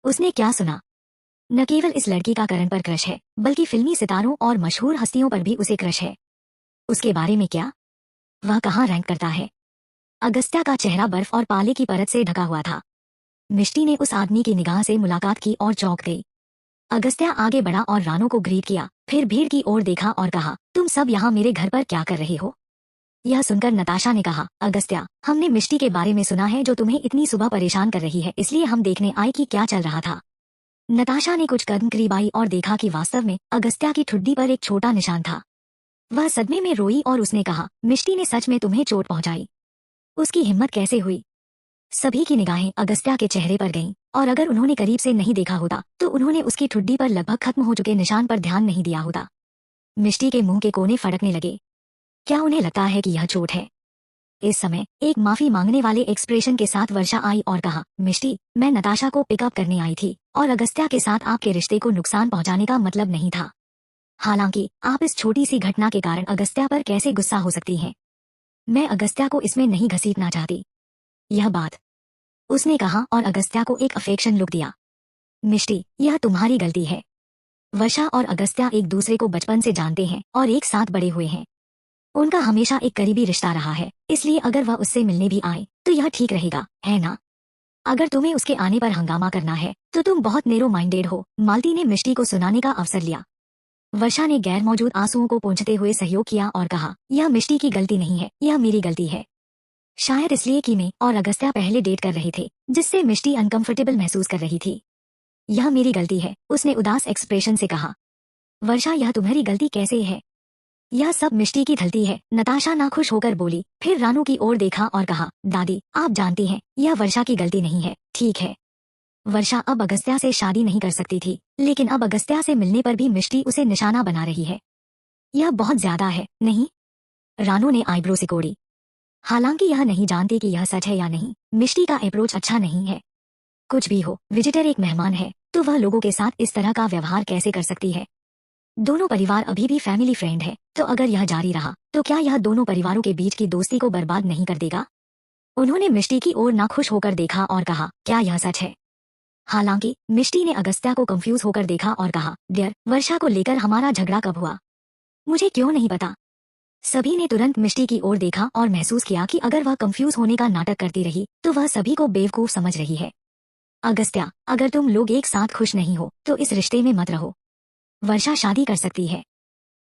उसने क्या सुना? न केवल इस लड़की का करण पर क्रश है, बल्कि फिल्मी सितारों और मशहूर हस्तियों पर भी उसे क्रश है। उसके बारे में क्या? वह कहाँ रैंक करता है? अगस्त्या का चेहरा बर्फ और पाले की परत से ढका हुआ था। मिष्टी ने उस आदमी की निगाह से मुलाकात की और चौंक गई। अगस्त्या आगे बढ़ा और रानो को ग्रीट किया, फिर भीड़ की ओर देखा और कहा, तुम सब यहाँ मेरे घर पर क्या कर रहे हो? यह सुनकर नताशा ने कहा, अगस्त्या, हमने मिष्टी के बारे में सुना है जो तुम्हें इतनी सुबह परेशान कर रही है, इसलिए हम देखने आए कि क्या चल रहा था। नताशा ने कुछ कदम करीब आई और देखा कि वास्तव में अगस्त्या की ठुड्डी पर एक छोटा निशान था। वह सदमे में रोई और उसने कहा, मिष्टी ने सच में तुम्हें चोट पहुंचाई? उसकी हिम्मत कैसे हुई? सभी की निगाहें अगस्त्या के चेहरे पर गईं, और अगर उन्होंने करीब से नहीं देखा होता तो उन्होंने उसकी ठुड्डी पर लगभग खत्म हो चुके निशान पर ध्यान नहीं दिया होता। मिष्टी के मुंह के कोने फड़कने लगे। क्या उन्हें लगता है कि यह चोट है? इस समय एक माफी मांगने वाले एक्सप्रेशन के साथ वर्षा आई और कहा, मिष्टी, मैं नताशा को पिकअप करने आई थी और अगस्त्या के साथ आपके रिश्ते को नुकसान पहुंचाने का मतलब नहीं था। हालांकि आप इस छोटी सी घटना के कारण अगस्त्या पर कैसे गुस्सा हो सकती हैं? मैं अगस्त्या को इसमें नहीं घसीटना चाहती। यह बात उसने कहा और अगस्त्या को एक अफेक्शन लुक दिया। मिष्टी, यह तुम्हारी गलती है। वर्षा और अगस्त्या एक दूसरे को बचपन से जानते हैं और एक साथ बड़े हुए हैं। उनका हमेशा एक करीबी रिश्ता रहा है, इसलिए अगर वह उससे मिलने भी आए तो यह ठीक रहेगा, है ना? अगर तुम्हें उसके आने पर हंगामा करना है तो तुम बहुत नेरो माइंडेड हो। मालती ने मिष्टी को सुनाने का अवसर लिया। वर्षा ने गैर मौजूद आंसुओं को पोंछते हुए सहयोग किया और कहा, यह मिष्टी की गलती नहीं है, यह मेरी गलती है। शायद इसलिए कि मैं और अगस्त्या पहले डेट कर रहे थे, जिससे मिष्टी अनकंफर्टेबल महसूस कर रही थी। यह मेरी गलती है, उसने उदास एक्सप्रेशन से कहा। वर्षा, यह तुम्हारी गलती कैसे है? यह सब मिष्टी की गलती है, नताशा नाखुश होकर बोली। फिर रानू की ओर देखा और कहा, दादी, आप जानती हैं, यह वर्षा की गलती नहीं है, ठीक है? वर्षा अब अगस्त्या से शादी नहीं कर सकती थी, लेकिन अब अगस्त्या से मिलने पर भी मिष्टी उसे निशाना बना रही है। यह बहुत ज्यादा है, नहीं? रानू ने आईब्रो सिकोड़ी। हालांकि यह नहीं जानती कि यह सच है या नहीं, मिष्टी का अप्रोच अच्छा नहीं है। कुछ भी हो, विजिटर एक मेहमान है, तो वह लोगों के साथ इस तरह का व्यवहार कैसे कर सकती है? दोनों परिवार अभी भी फैमिली फ्रेंड है, तो अगर यह जारी रहा तो क्या यह दोनों परिवारों के बीच की दोस्ती को बर्बाद नहीं कर देगा? उन्होंने मिष्टी की ओर नाखुश होकर देखा और कहा, क्या यह सच है? हालांकि मिष्टी ने अगस्त्या को कंफ्यूज होकर देखा और कहा, डियर, वर्षा को लेकर हमारा झगड़ा कब हुआ? मुझे क्यों नहीं पता। सभी ने तुरंत मिष्टी की ओर देखा और महसूस किया कि अगर वह कंफ्यूज होने का नाटक करती रही तो वह सभी को बेवकूफ समझ रही है। अगस्त्या, अगर तुम लोग एक साथ खुश नहीं हो तो इस रिश्ते में मत रहो। वर्षा शादी कर सकती है।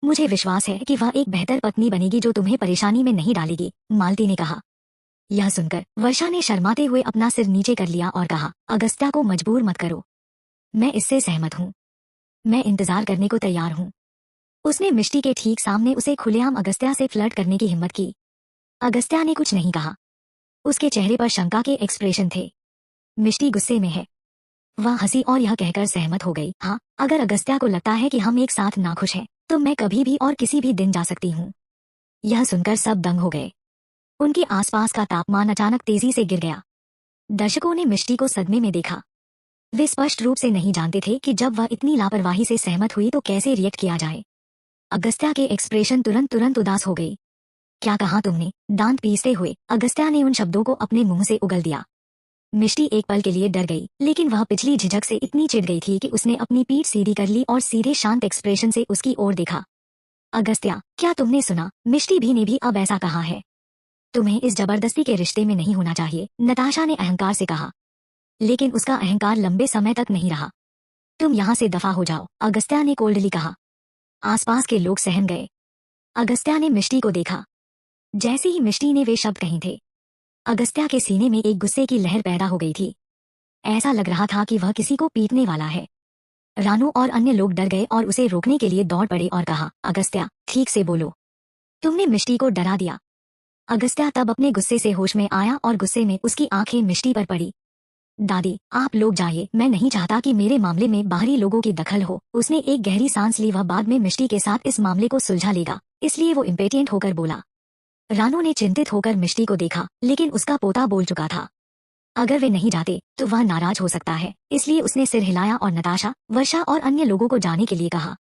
मुझे विश्वास है कि वह एक बेहतर पत्नी बनेगी जो तुम्हें परेशानी में नहीं डालेगी, मालती ने कहा। यह सुनकर वर्षा ने शर्माते हुए अपना सिर नीचे कर लिया और कहा, अगस्त्या को मजबूर मत करो। मैं इससे सहमत हूँ। मैं इंतजार करने को तैयार हूँ। उसने मिष्टी के ठीक सामने उसे खुलेआम अगस्त्या से फ्लर्ट करने की हिम्मत की। अगस्त्या ने कुछ नहीं कहा। उसके चेहरे पर शंका के एक्सप्रेशन थे। मिष्टी गुस्से में है। वह हंसी और यह कहकर सहमत हो गई, हाँ, अगर अगस्त्या को लगता है कि हम एक साथ नाखुश हैं, तो मैं कभी भी और किसी भी दिन जा सकती हूँ। यह सुनकर सब दंग हो गए। उनके आसपास का तापमान अचानक तेजी से गिर गया। दर्शकों ने मिष्टी को सदमे में देखा। वे स्पष्ट रूप से नहीं जानते थे कि जब वह इतनी लापरवाही से सहमत हुई तो कैसे रिएक्ट किया जाए। अगस्त्या के एक्सप्रेशन तुरंत उदास हो गई। क्या कहा तुमने? दांत पीसते हुए अगस्त्या ने उन शब्दों को अपने मुंह से उगल दिया। मिष्टी एक पल के लिए डर गई, लेकिन वह पिछली झिझक से इतनी चिढ़ गई थी कि उसने अपनी पीठ सीधी कर ली और सीधे शांत एक्सप्रेशन से उसकी ओर देखा। अगस्त्या, क्या तुमने सुना? मिष्टी भी ने भी अब ऐसा कहा है। तुम्हें इस जबरदस्ती के रिश्ते में नहीं होना चाहिए, नताशा ने अहंकार से कहा। लेकिन उसका अहंकार लंबे समय तक नहीं रहा। तुम यहाँ से दफा हो जाओ, अगस्त्या ने कोल्डली कहा। आसपास के लोग सहम गए। अगस्त्या ने मिष्टी को देखा। जैसे ही मिष्टी ने वे शब्द कहे थे, अगस्त्या के सीने में एक गुस्से की लहर पैदा हो गई थी। ऐसा लग रहा था कि वह किसी को पीटने वाला है। रानू और अन्य लोग डर गए और उसे रोकने के लिए दौड़ पड़े और कहा, अगस्त्या, ठीक से बोलो। तुमने मिष्टी को डरा दिया। अगस्त्या तब अपने गुस्से से होश में आया और गुस्से में उसकी आंखें मिष्टी पर पड़ी। दादी, आप लोग जाइए, मैं नहीं चाहता कि मेरे मामले में बाहरी लोगों की दखल हो। उसने एक गहरी सांस ली। वह बाद में मिष्टी के साथ इस मामले को सुलझा लेगा, इसलिए वो इम्पेटिएंट होकर बोला। रानू ने चिंतित होकर मिष्टी को देखा, लेकिन उसका पोता बोल चुका था। अगर वे नहीं जाते तो वह नाराज हो सकता है, इसलिए उसने सिर हिलाया और नताशा, वर्षा और अन्य लोगों को जाने के लिए कहा।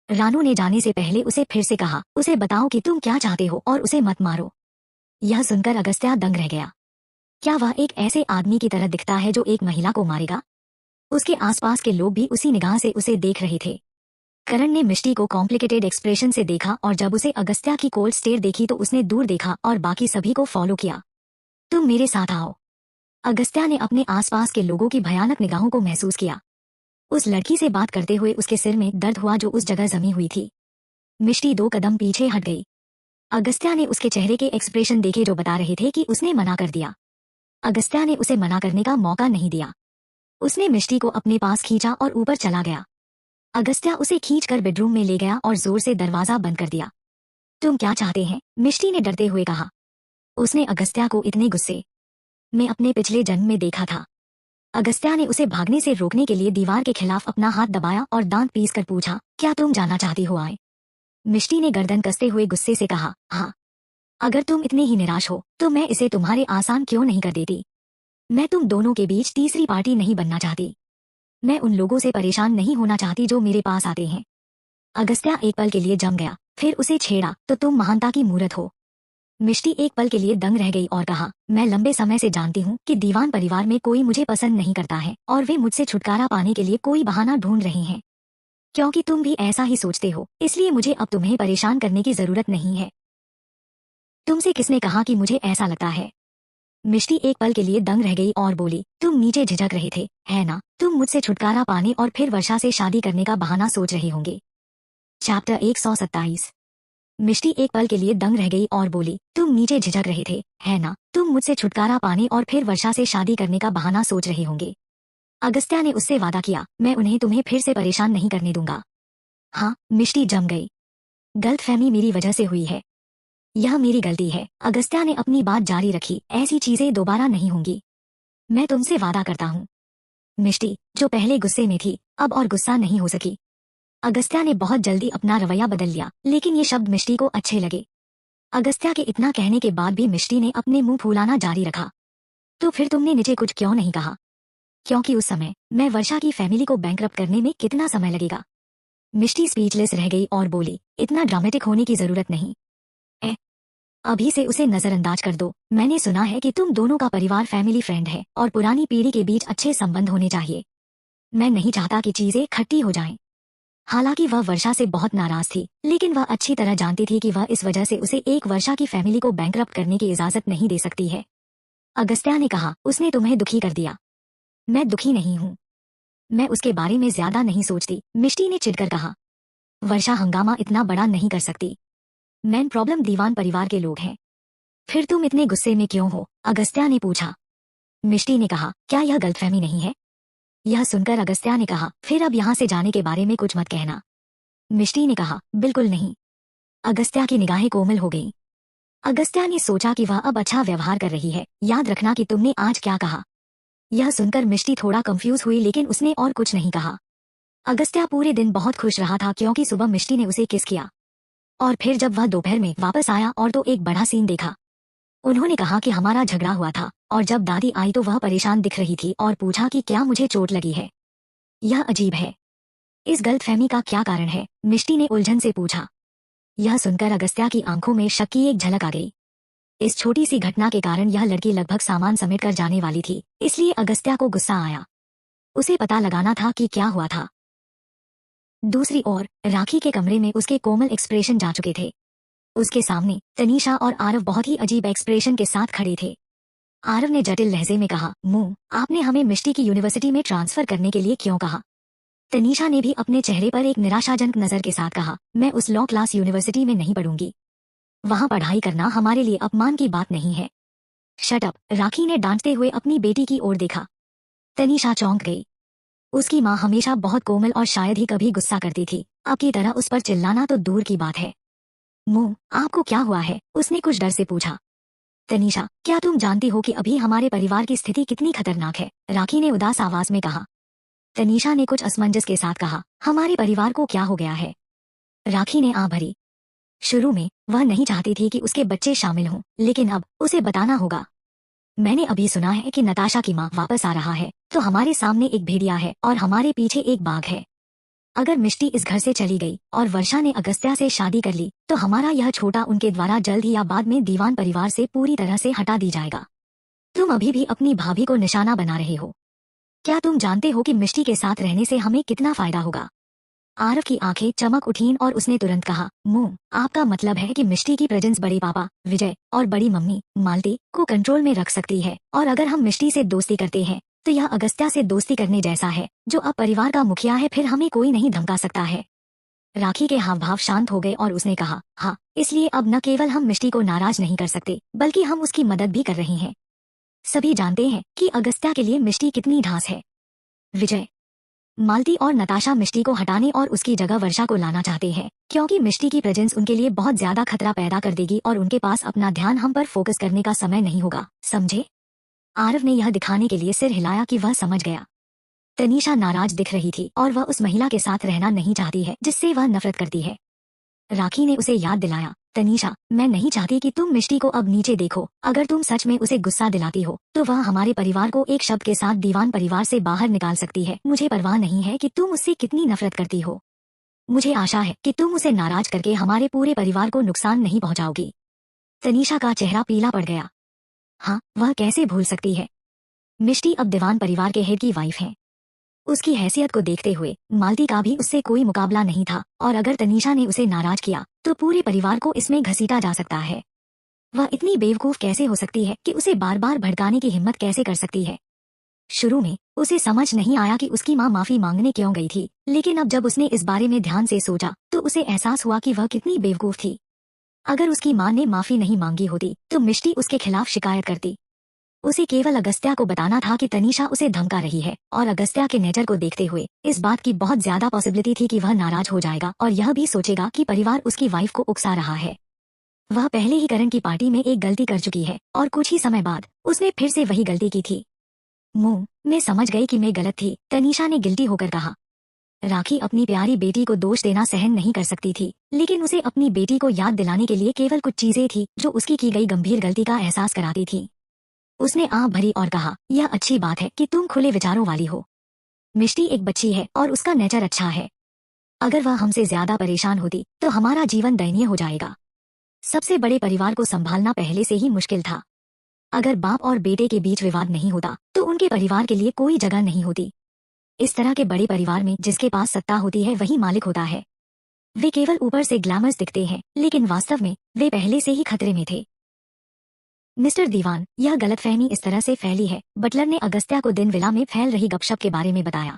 रानू ने जाने से पहले उसे फिर से कहा, उसे बताओ कि तुम क्या चाहते हो और उसे मत मारो। यह सुनकर अगस्त्या दंग रह गया। क्या वह एक ऐसे आदमी की तरह दिखता है जो एक महिला को मारेगा? उसके आसपास के लोग भी उसी निगाह से उसे देख रहे थे। करण ने मिष्टी को कॉम्प्लिकेटेड एक्सप्रेशन से देखा और जब उसे अगस्त्या की कोल्ड स्टेयर देखी तो उसने दूर देखा और बाकी सभी को फॉलो किया। तुम मेरे साथ आओ। अगस्त्या ने अपने आसपास के लोगों की भयानक निगाहों को महसूस किया। उस लड़की से बात करते हुए उसके सिर में दर्द हुआ जो उस जगह जमी हुई थी। मिष्टी 2 कदम पीछे हट गई। अगस्त्या ने उसके चेहरे के एक्सप्रेशन देखे जो बता रहे थे कि उसने मना कर दिया। अगस्त्या ने उसे मना करने का मौका नहीं दिया। उसने मिष्टी को अपने पास खींचा और ऊपर चला गया। अगस्त्या उसे खींचकर बेडरूम में ले गया और जोर से दरवाजा बंद कर दिया। तुम क्या चाहते हैं? मिष्टी ने डरते हुए कहा। उसने अगस्त्या को इतने गुस्से में अपने पिछले जन्म में देखा था। अगस्त्या ने उसे भागने से रोकने के लिए दीवार के खिलाफ अपना हाथ दबाया और दांत पीसकर पूछा, क्या तुम जाना चाहती हो आए? मिष्टी ने गर्दन कसते हुए गुस्से से कहा, हाँ। अगर तुम इतने ही निराश हो तो मैं इसे तुम्हारे आसान क्यों नहीं कर देती। मैं तुम दोनों के बीच तीसरी पार्टी नहीं बनना चाहती। मैं उन लोगों से परेशान नहीं होना चाहती जो मेरे पास आते हैं। अगस्त्या एक पल के लिए जम गया, फिर उसे छेड़ा, तो तुम महानता की मूरत हो। मिष्टी एक पल के लिए दंग रह गई और कहा, मैं लंबे समय से जानती हूँ कि दीवान परिवार में कोई मुझे पसंद नहीं करता है और वे मुझसे छुटकारा पाने के लिए कोई बहाना ढूंढ रहे हैं। क्योंकि तुम भी ऐसा ही सोचते हो, इसलिए मुझे अब तुम्हें परेशान करने की जरूरत नहीं है। तुमसे किसने कहा कि मुझे ऐसा लगता है? मिष्टी एक पल के लिए दंग रह गई और बोली, तुम नीचे झिझक रहे थे, है ना? तुम मुझसे छुटकारा पाने और फिर वर्षा से शादी करने का बहाना सोच रहे होंगे। चैप्टर 127। मिष्टी एक पल के लिए दंग रह गई और बोली, तुम नीचे झिझक रहे थे, है ना? तुम मुझसे छुटकारा पाने और फिर वर्षा से शादी करने का बहाना सोच रहे होंगे। अगस्त्या ने उससे वादा किया, मैं उन्हें तुम्हें फिर से परेशान नहीं करने दूंगा। हाँ, मिष्टी जम गई। गलतफहमी मेरी वजह से हुई है। यह मेरी गलती है। अगस्त्या ने अपनी बात जारी रखी, ऐसी चीजें दोबारा नहीं होंगी। मैं तुमसे वादा करता हूँ। मिष्टी, जो पहले गुस्से में थी, अब और गुस्सा नहीं हो सकी। अगस्त्या ने बहुत जल्दी अपना रवैया बदल लिया, लेकिन ये शब्द मिष्टी को अच्छे लगे। अगस्त्या के इतना कहने के बाद भी मिष्टी ने अपने मुंह फुलाना जारी रखा। तो फिर तुमने नीचे कुछ क्यों नहीं कहा? क्योंकि उस समय मैं वर्षा की फैमिली को बैंकरप्ट करने में कितना समय लगेगा। मिष्टी स्पीचलेस रह गई और बोली, इतना ड्रामेटिक होने की जरूरत नहीं। अभी से उसे नजरअंदाज कर दो। मैंने सुना है कि तुम दोनों का परिवार फैमिली फ्रेंड है और पुरानी पीढ़ी के बीच अच्छे संबंध होने चाहिए। मैं नहीं चाहता कि चीजें खट्टी हो जाएं। हालांकि वह वर्षा से बहुत नाराज थी, लेकिन वह अच्छी तरह जानती थी कि वह इस वजह से उसे एक वर्षा की फैमिली को बैंकरप्ट करने की इजाजत नहीं दे सकती है। अगस्त्या ने कहा, उसने तुम्हें दुखी कर दिया। मैं दुखी नहीं हूँ। मैं उसके बारे में ज्यादा नहीं सोचती, मिष्टी ने चिढ़कर कहा। वर्षा हंगामा इतना बड़ा नहीं कर सकती। मेन प्रॉब्लम दीवान परिवार के लोग हैं। फिर तुम इतने गुस्से में क्यों हो? अगस्त्या ने पूछा। मिष्टी ने कहा, क्या यह गलतफहमी नहीं है? यह सुनकर अगस्त्या ने कहा, फिर अब यहाँ से जाने के बारे में कुछ मत कहना। मिष्टी ने कहा, बिल्कुल नहीं। अगस्त्या की निगाहें कोमल हो गईं। अगस्त्या ने सोचा कि वह अब अच्छा व्यवहार कर रही है। याद रखना कि तुमने आज क्या कहा। यह सुनकर मिष्टी थोड़ा कंफ्यूज हुई, लेकिन उसने और कुछ नहीं कहा। अगस्त्या पूरे दिन बहुत खुश रहा था क्योंकि सुबह मिष्टी ने उसे किस किया और फिर जब वह दोपहर में वापस आया और तो एक बड़ा सीन देखा। उन्होंने कहा कि हमारा झगड़ा हुआ था और जब दादी आई तो वह परेशान दिख रही थी और पूछा कि क्या मुझे चोट लगी है। यह अजीब है। इस गलतफहमी का क्या कारण है? मिष्टी ने उलझन से पूछा। यह सुनकर अगस्त्या की आंखों में शक की एक झलक आ गई। इस छोटी सी घटना के कारण यह लड़की लगभग सामान समेट कर जाने वाली थी, इसलिए अगस्त्या को गुस्सा आया। उसे पता लगाना था कि क्या हुआ था। दूसरी ओर राखी के कमरे में उसके कोमल एक्सप्रेशन जा चुके थे। उसके सामने तनीषा और आरव बहुत ही अजीब एक्सप्रेशन के साथ खड़े थे। आरव ने जटिल लहजे में कहा, मुंह, आपने हमें मिष्टी की यूनिवर्सिटी में ट्रांसफर करने के लिए क्यों कहा? तनीषा ने भी अपने चेहरे पर एक निराशाजनक नजर के साथ कहा, मैं उस लॉ क्लास यूनिवर्सिटी में नहीं पढ़ूंगी। वहाँ पढ़ाई करना हमारे लिए अपमान की बात नहीं है। शट अप, राखी ने डांटते हुए अपनी बेटी की ओर देखा। तनीषा चौंक गई। उसकी माँ हमेशा बहुत कोमल और शायद ही कभी गुस्सा करती थी, अब की तरह उस पर चिल्लाना तो दूर की बात है। मुंह, आपको क्या हुआ है? उसने कुछ डर से पूछा। तनीषा, क्या तुम जानती हो कि अभी हमारे परिवार की स्थिति कितनी खतरनाक है? राखी ने उदास आवाज में कहा। तनीषा ने कुछ असमंजस के साथ कहा, हमारे परिवार को क्या हो गया है? राखी ने आह भरी। शुरू में वह नहीं चाहती थी कि उसके बच्चे शामिल हों, लेकिन अब उसे बताना होगा। मैंने अभी सुना है कि नताशा की माँ वापस आ रहा है, तो हमारे सामने एक भेड़िया है और हमारे पीछे एक बाघ है। अगर मिष्टी इस घर से चली गई और वर्षा ने अगस्त्या से शादी कर ली तो हमारा यह छोटा उनके द्वारा जल्द ही या बाद में दीवान परिवार से पूरी तरह से हटा दी जाएगा। तुम अभी भी अपनी भाभी को निशाना बना रहे हो। क्या तुम जानते हो कि मिष्टी के साथ रहने से हमें कितना फायदा होगा? आरव की आंखें चमक उठीं और उसने तुरंत कहा, मोम, आपका मतलब है कि मिष्टी की प्रेजेंस बड़े पापा विजय और बड़ी मम्मी मालती को कंट्रोल में रख सकती है, और अगर हम मिष्टी से दोस्ती करते हैं तो यह अगस्त्या से दोस्ती करने जैसा है, जो अब परिवार का मुखिया है, फिर हमें कोई नहीं धमका सकता है। राखी के हाव भाव शांत हो गए और उसने कहा, हाँ, इसलिए अब न केवल हम मिष्टी को नाराज नहीं कर सकते, बल्कि हम उसकी मदद भी कर रहे हैं। सभी जानते हैं कि अगस्त्या के लिए मिष्टी कितनी ढांस है। विजय, मालती और नताशा मिष्टी को हटाने और उसकी जगह वर्षा को लाना चाहते हैं, क्योंकि मिष्टी की प्रेजेंस उनके लिए बहुत ज्यादा खतरा पैदा कर देगी और उनके पास अपना ध्यान हम पर फोकस करने का समय नहीं होगा, समझे? आरव ने यह दिखाने के लिए सिर हिलाया कि वह समझ गया। तनीषा नाराज दिख रही थी और वह उस महिला के साथ रहना नहीं चाहती है जिससे वह नफरत करती है। राखी ने उसे याद दिलाया, तनीषा, मैं नहीं चाहती कि तुम मिष्टी को अब नीचे देखो। अगर तुम सच में उसे गुस्सा दिलाती हो तो वह हमारे परिवार को एक शब्द के साथ दीवान परिवार से बाहर निकाल सकती है। मुझे परवाह नहीं है कि तुम उससे कितनी नफरत करती हो। मुझे आशा है कि तुम उसे नाराज करके हमारे पूरे परिवार को नुकसान नहीं पहुंचाओगी। तनीषा का चेहरा पीला पड़ गया। हाँ, वह कैसे भूल सकती है? मिष्टी अब दीवान परिवार के हेड की वाइफ है। उसकी हैसियत को देखते हुए मालती का भी उससे कोई मुकाबला नहीं था, और अगर तनीषा ने उसे नाराज किया तो पूरे परिवार को इसमें घसीटा जा सकता है। वह इतनी बेवकूफ कैसे हो सकती है कि उसे बार बार भड़काने की हिम्मत कैसे कर सकती है? शुरू में उसे समझ नहीं आया कि उसकी माँ माफी मांगने क्यों गई थी, लेकिन अब जब उसने इस बारे में ध्यान से सोचा तो उसे एहसास हुआ कि वह कितनी बेवकूफ थी। अगर उसकी माँ ने माफी नहीं मांगी होती तो मिष्टी उसके खिलाफ शिकायत करती। उसे केवल अगस्त्या को बताना था कि तनीषा उसे धमका रही है, और अगस्त्या के नेचर को देखते हुए इस बात की बहुत ज्यादा पॉसिबिलिटी थी कि वह नाराज हो जाएगा और यह भी सोचेगा कि परिवार उसकी वाइफ को उकसा रहा है। वह पहले ही करण की पार्टी में एक गलती कर चुकी है और कुछ ही समय बाद उसने फिर से वही गलती की थी। मोम, मैं समझ गई कि मैं गलत थी, तनीषा ने गिल्टी होकर कहा। राखी अपनी प्यारी बेटी को दोष देना सहन नहीं कर सकती थी, लेकिन उसे अपनी बेटी को याद दिलाने के लिए केवल कुछ चीजें थी जो उसकी की गई गंभीर गलती का एहसास कराती थी। उसने आंख भरी और कहा, यह अच्छी बात है कि तुम खुले विचारों वाली हो। मिष्टी एक बच्ची है और उसका नेचर अच्छा है। अगर वह हमसे ज्यादा परेशान होती तो हमारा जीवन दयनीय हो जाएगा। सबसे बड़े परिवार को संभालना पहले से ही मुश्किल था। अगर बाप और बेटे के बीच विवाद नहीं होता तो उनके परिवार के लिए कोई जगह नहीं होती। इस तरह के बड़े परिवार में जिसके पास सत्ता होती है वही मालिक होता है। वे केवल ऊपर से ग्लैमर्स दिखते हैं, लेकिन वास्तव में वे पहले से ही खतरे में थे। मिस्टर दीवान, यह गलतफहमी इस तरह से फैली है, बटलर ने अगस्त्या को दिन विला में फैल रही गपशप के बारे में बताया।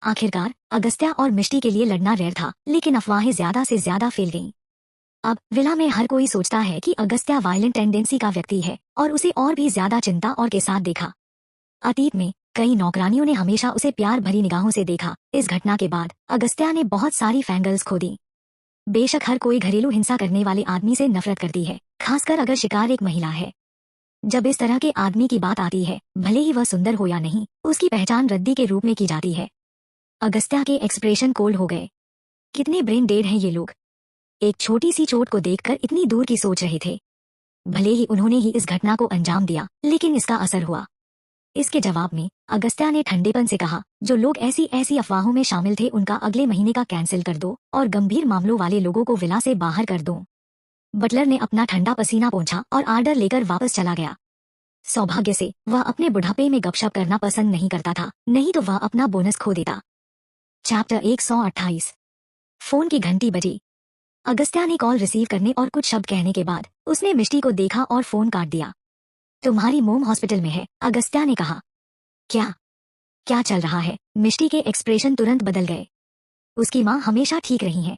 आखिरकार अगस्त्या और मिष्टी के लिए लड़ना रेयर था, लेकिन अफवाहें ज्यादा से ज्यादा फैल गईं। अब विला में हर कोई सोचता है कि अगस्त्या वायलेंट टेंडेंसी का व्यक्ति है और उसे और भी ज्यादा चिंता और के साथ देखा। अतीत में कई नौकरानियों ने हमेशा उसे प्यार भरी निगाहों से देखा। इस घटना के बाद अगस्त्या ने बहुत सारी फैंगर्ल्स खो दी। बेशक हर कोई घरेलू हिंसा करने वाले आदमी से नफरत करती है, खासकर अगर शिकार एक महिला है। जब इस तरह के आदमी की बात आती है, भले ही वह सुंदर हो या नहीं, उसकी पहचान रद्दी के रूप में की जाती है। अगस्त्या के एक्सप्रेशन कोल्ड हो गए। कितने ब्रेन डेड हैं ये लोग। एक छोटी सी चोट को देखकर इतनी दूर की सोच रहे थे। भले ही उन्होंने ही इस घटना को अंजाम दिया, लेकिन इसका असर हुआ। इसके जवाब में अगस्त्या ने ठंडेपन से कहा, जो लोग ऐसी ऐसी अफवाहों में शामिल थे उनका अगले महीने का कैंसिल कर दो और गंभीर मामलों वाले लोगों को विला से बाहर कर दो। बटलर ने अपना ठंडा पसीना पोंछा और आर्डर लेकर वापस चला गया। सौभाग्य से वह अपने बुढ़ापे में गपशप करना पसंद नहीं करता था, नहीं तो वह अपना बोनस खो देता। चैप्टर 128। फोन की घंटी बजी। अगस्त्या ने कॉल रिसीव करने और कुछ शब्द कहने के बाद उसने मिष्टी को देखा और फोन काट दिया। तुम्हारी मोम हॉस्पिटल में है, अगस्त्या ने कहा। क्या क्या चल रहा है? मिष्टी के एक्सप्रेशन तुरंत बदल गए। उसकी माँ हमेशा ठीक रही है।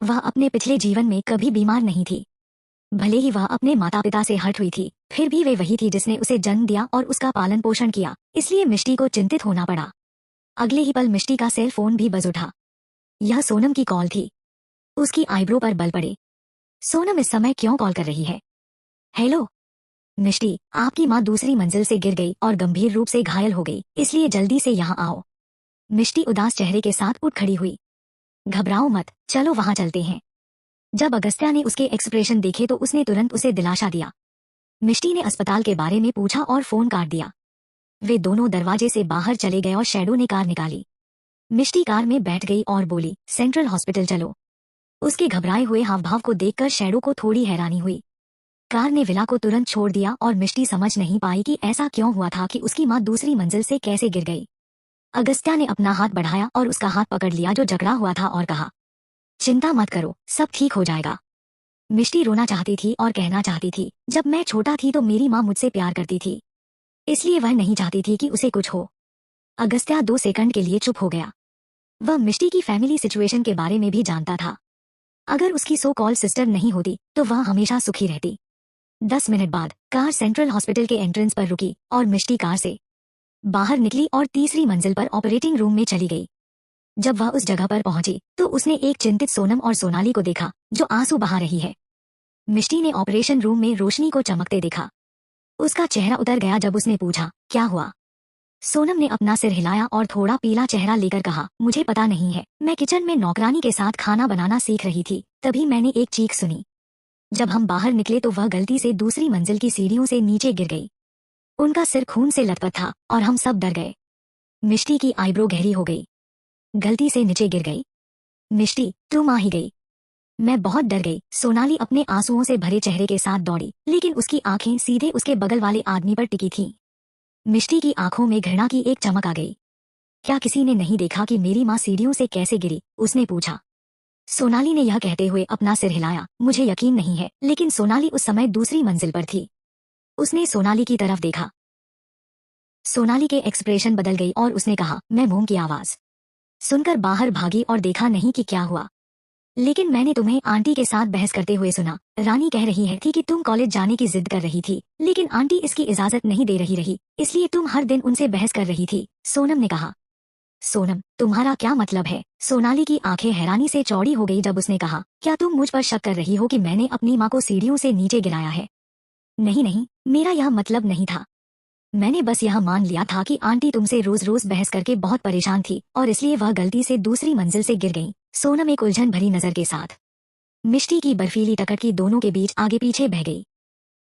वह अपने पिछले जीवन में कभी बीमार नहीं थी। भले ही वह अपने माता पिता से हट हुई थी, फिर भी वे वही थी जिसने उसे जन्म दिया और उसका पालन पोषण किया, इसलिए मिष्टी को चिंतित होना पड़ा। अगले ही पल मिष्टी का सेल फोन भी बज उठा। यह सोनम की कॉल थी। उसकी आईब्रो पर बल पड़े। सोनम इस समय क्यों कॉल कर रही है? हेलो मिष्टी, आपकी माँ दूसरी मंजिल से गिर गई और गंभीर रूप से घायल हो गई, इसलिए जल्दी से यहाँ आओ। मिष्टी उदास चेहरे के साथ उठ खड़ी हुई। घबराओ मत, चलो वहाँ चलते हैं। जब अगस्त्या ने उसके एक्सप्रेशन देखे तो उसने तुरंत उसे दिलासा दिया। मिष्टी ने अस्पताल के बारे में पूछा और फोन काट दिया। वे दोनों दरवाजे से बाहर चले गए और शैडो ने कार निकाली। मिष्टी कार में बैठ गई और बोली, सेंट्रल हॉस्पिटल चलो। उसके घबराए हुए हावभाव को देखकर शैडो को थोड़ी हैरानी हुई। कार ने विला को तुरंत छोड़ दिया और मिष्टी समझ नहीं पाई कि ऐसा क्यों हुआ था कि उसकी माँ दूसरी मंजिल से कैसे गिर गई। अगस्त्या ने अपना हाथ बढ़ाया और उसका हाथ पकड़ लिया जो जकड़ा हुआ था और कहा, चिंता मत करो, सब ठीक हो जाएगा। मिष्टी रोना चाहती थी और कहना चाहती थी, जब मैं छोटा थी तो मेरी माँ मुझसे प्यार करती थी, इसलिए वह नहीं चाहती थी कि उसे कुछ हो। अगस्त्या 2 सेकंड के लिए चुप हो गया। वह मिष्टी की फैमिली सिचुएशन के बारे में भी जानता था। अगर उसकी सो कॉल सिस्टर नहीं होती तो वह हमेशा सुखी रहती। 10 मिनट बाद कार सेंट्रल हॉस्पिटल के एंट्रेंस पर रुकी और मिष्टी कार से बाहर निकली और तीसरी मंजिल पर ऑपरेटिंग रूम में चली गई। जब वह उस जगह पर पहुंची तो उसने एक चिंतित सोनम और सोनाली को देखा जो आंसू बहा रही है। मिष्टी ने ऑपरेशन रूम में रोशनी को चमकते देखा। उसका चेहरा उतर गया जब उसने पूछा, क्या हुआ? सोनम ने अपना सिर हिलाया और थोड़ा पीला चेहरा लेकर कहा, मुझे पता नहीं है, मैं किचन में नौकरानी के साथ खाना बनाना सीख रही थी, तभी मैंने एक चीख सुनी। जब हम बाहर निकले तो वह गलती से दूसरी मंजिल की सीढ़ियों से नीचे गिर गई। उनका सिर खून से लथपथ था और हम सब डर गए। मिष्टी की आईब्रो गहरी हो गई। गलती से नीचे गिर गई। मिष्टी, तुम आ ही गई। मैं बहुत डर गई। सोनाली अपने आंसुओं से भरे चेहरे के साथ दौड़ी, लेकिन उसकी आंखें सीधे उसके बगल वाले आदमी पर टिकी थीं। मिष्टी की आंखों में घृणा की एक चमक आ गई। क्या किसी ने नहीं देखा कि मेरी माँ सीढ़ियों से कैसे गिरी? उसने पूछा। सोनाली ने यह कहते हुए अपना सिर हिलाया। मुझे यकीन नहीं है, लेकिन सोनाली उस समय दूसरी मंजिल पर थी। उसने सोनाली की तरफ देखा। सोनाली के एक्सप्रेशन बदल गई और उसने कहा, मैं मोम की आवाज सुनकर बाहर भागी और देखा नहीं कि क्या हुआ, लेकिन मैंने तुम्हें आंटी के साथ बहस करते हुए सुना। रानी कह रही है थी कि तुम कॉलेज जाने की जिद कर रही थी, लेकिन आंटी इसकी इजाजत नहीं दे रही, इसलिए तुम हर दिन उनसे बहस कर रही थी। सोनम ने कहा। सोनम, तुम्हारा क्या मतलब है? सोनाली की आंखें हैरानी से चौड़ी हो गई जब उसने कहा, क्या तुम मुझ पर शक कर रही हो कि मैंने अपनी माँ को सीढ़ियों से नीचे गिराया है? नहीं नहीं, मेरा यह मतलब नहीं था। मैंने बस यह मान लिया था कि आंटी तुमसे रोज रोज बहस करके बहुत परेशान थी और इसलिए वह गलती से दूसरी मंजिल से गिर गई। सोनम एक उलझन भरी नजर के साथ मिष्टी की बर्फीली टकटकी दोनों के बीच आगे पीछे बह गई।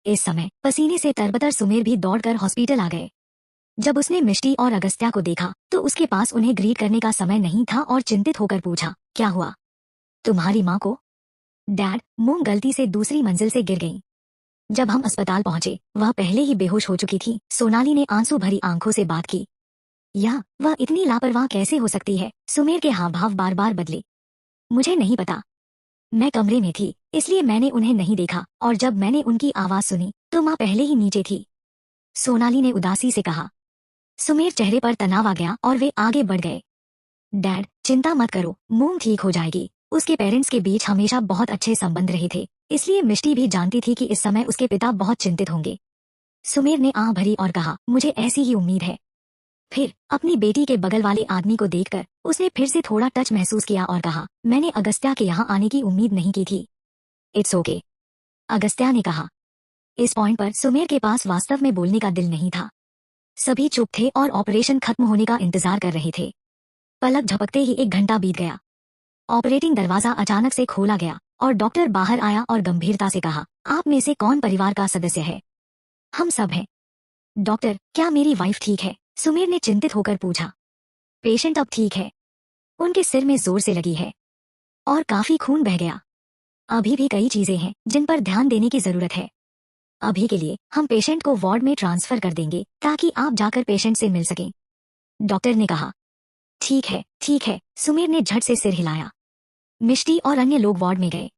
इस समय पसीने से तरबतर सुमेर भी दौड़कर हॉस्पिटल आ गए। जब उसने मिष्टी और अगस्त्या को देखा तो उसके पास उन्हें ग्रीट करने का समय नहीं था और चिंतित होकर पूछा, क्या हुआ तुम्हारी माँ को? डैड, मोम गलती से दूसरी मंजिल से गिर गई। जब हम अस्पताल पहुंचे वह पहले ही बेहोश हो चुकी थी। सोनाली ने आंसू भरी आंखों से बात की। या वह इतनी लापरवाह कैसे हो सकती है? सुमेर के हाव भाव बार बार बदले। मुझे नहीं पता, मैं कमरे में थी इसलिए मैंने उन्हें नहीं देखा, और जब मैंने उनकी आवाज सुनी तो माँ पहले ही नीचे थी। सोनाली ने उदासी से कहा। सुमेर चेहरे पर तनाव आ गया और वे आगे बढ़ गए। डैड, चिंता मत करो, मोम ठीक हो जाएगी। उसके पेरेंट्स के बीच हमेशा बहुत अच्छे संबंध रहे थे, इसलिए मिष्टी भी जानती थी कि इस समय उसके पिता बहुत चिंतित होंगे। सुमेर ने आह भरी और कहा, मुझे ऐसी ही उम्मीद है। फिर अपनी बेटी के बगल वाले आदमी को देखकर उसने फिर से थोड़ा टच महसूस किया और कहा, मैंने अगस्त्या के यहाँ आने की उम्मीद नहीं की थी। इट्स ओके, अगस्त्या ने कहा। इस पॉइंट पर सुमेर के पास वास्तव में बोलने का दिल नहीं था। सभी चुप थे और ऑपरेशन खत्म होने का इंतजार कर रहे थे। पलक झपकते ही 1 घंटा बीत गया। ऑपरेटिंग दरवाजा अचानक से खोला गया और डॉक्टर बाहर आया और गंभीरता से कहा, आप में से कौन परिवार का सदस्य है? हम सब हैं। डॉक्टर, क्या मेरी वाइफ ठीक है? सुमेर ने चिंतित होकर पूछा। पेशेंट अब ठीक है, उनके सिर में जोर से लगी है और काफी खून बह गया। अभी भी कई चीजें हैं जिन पर ध्यान देने की जरूरत है। अभी के लिए हम पेशेंट को वार्ड में ट्रांसफर कर देंगे ताकि आप जाकर पेशेंट से मिल सकें, डॉक्टर ने कहा। ठीक है ठीक है, सुमेर ने झट से सिर हिलाया। मिष्टी और अन्य लोग वार्ड में गए।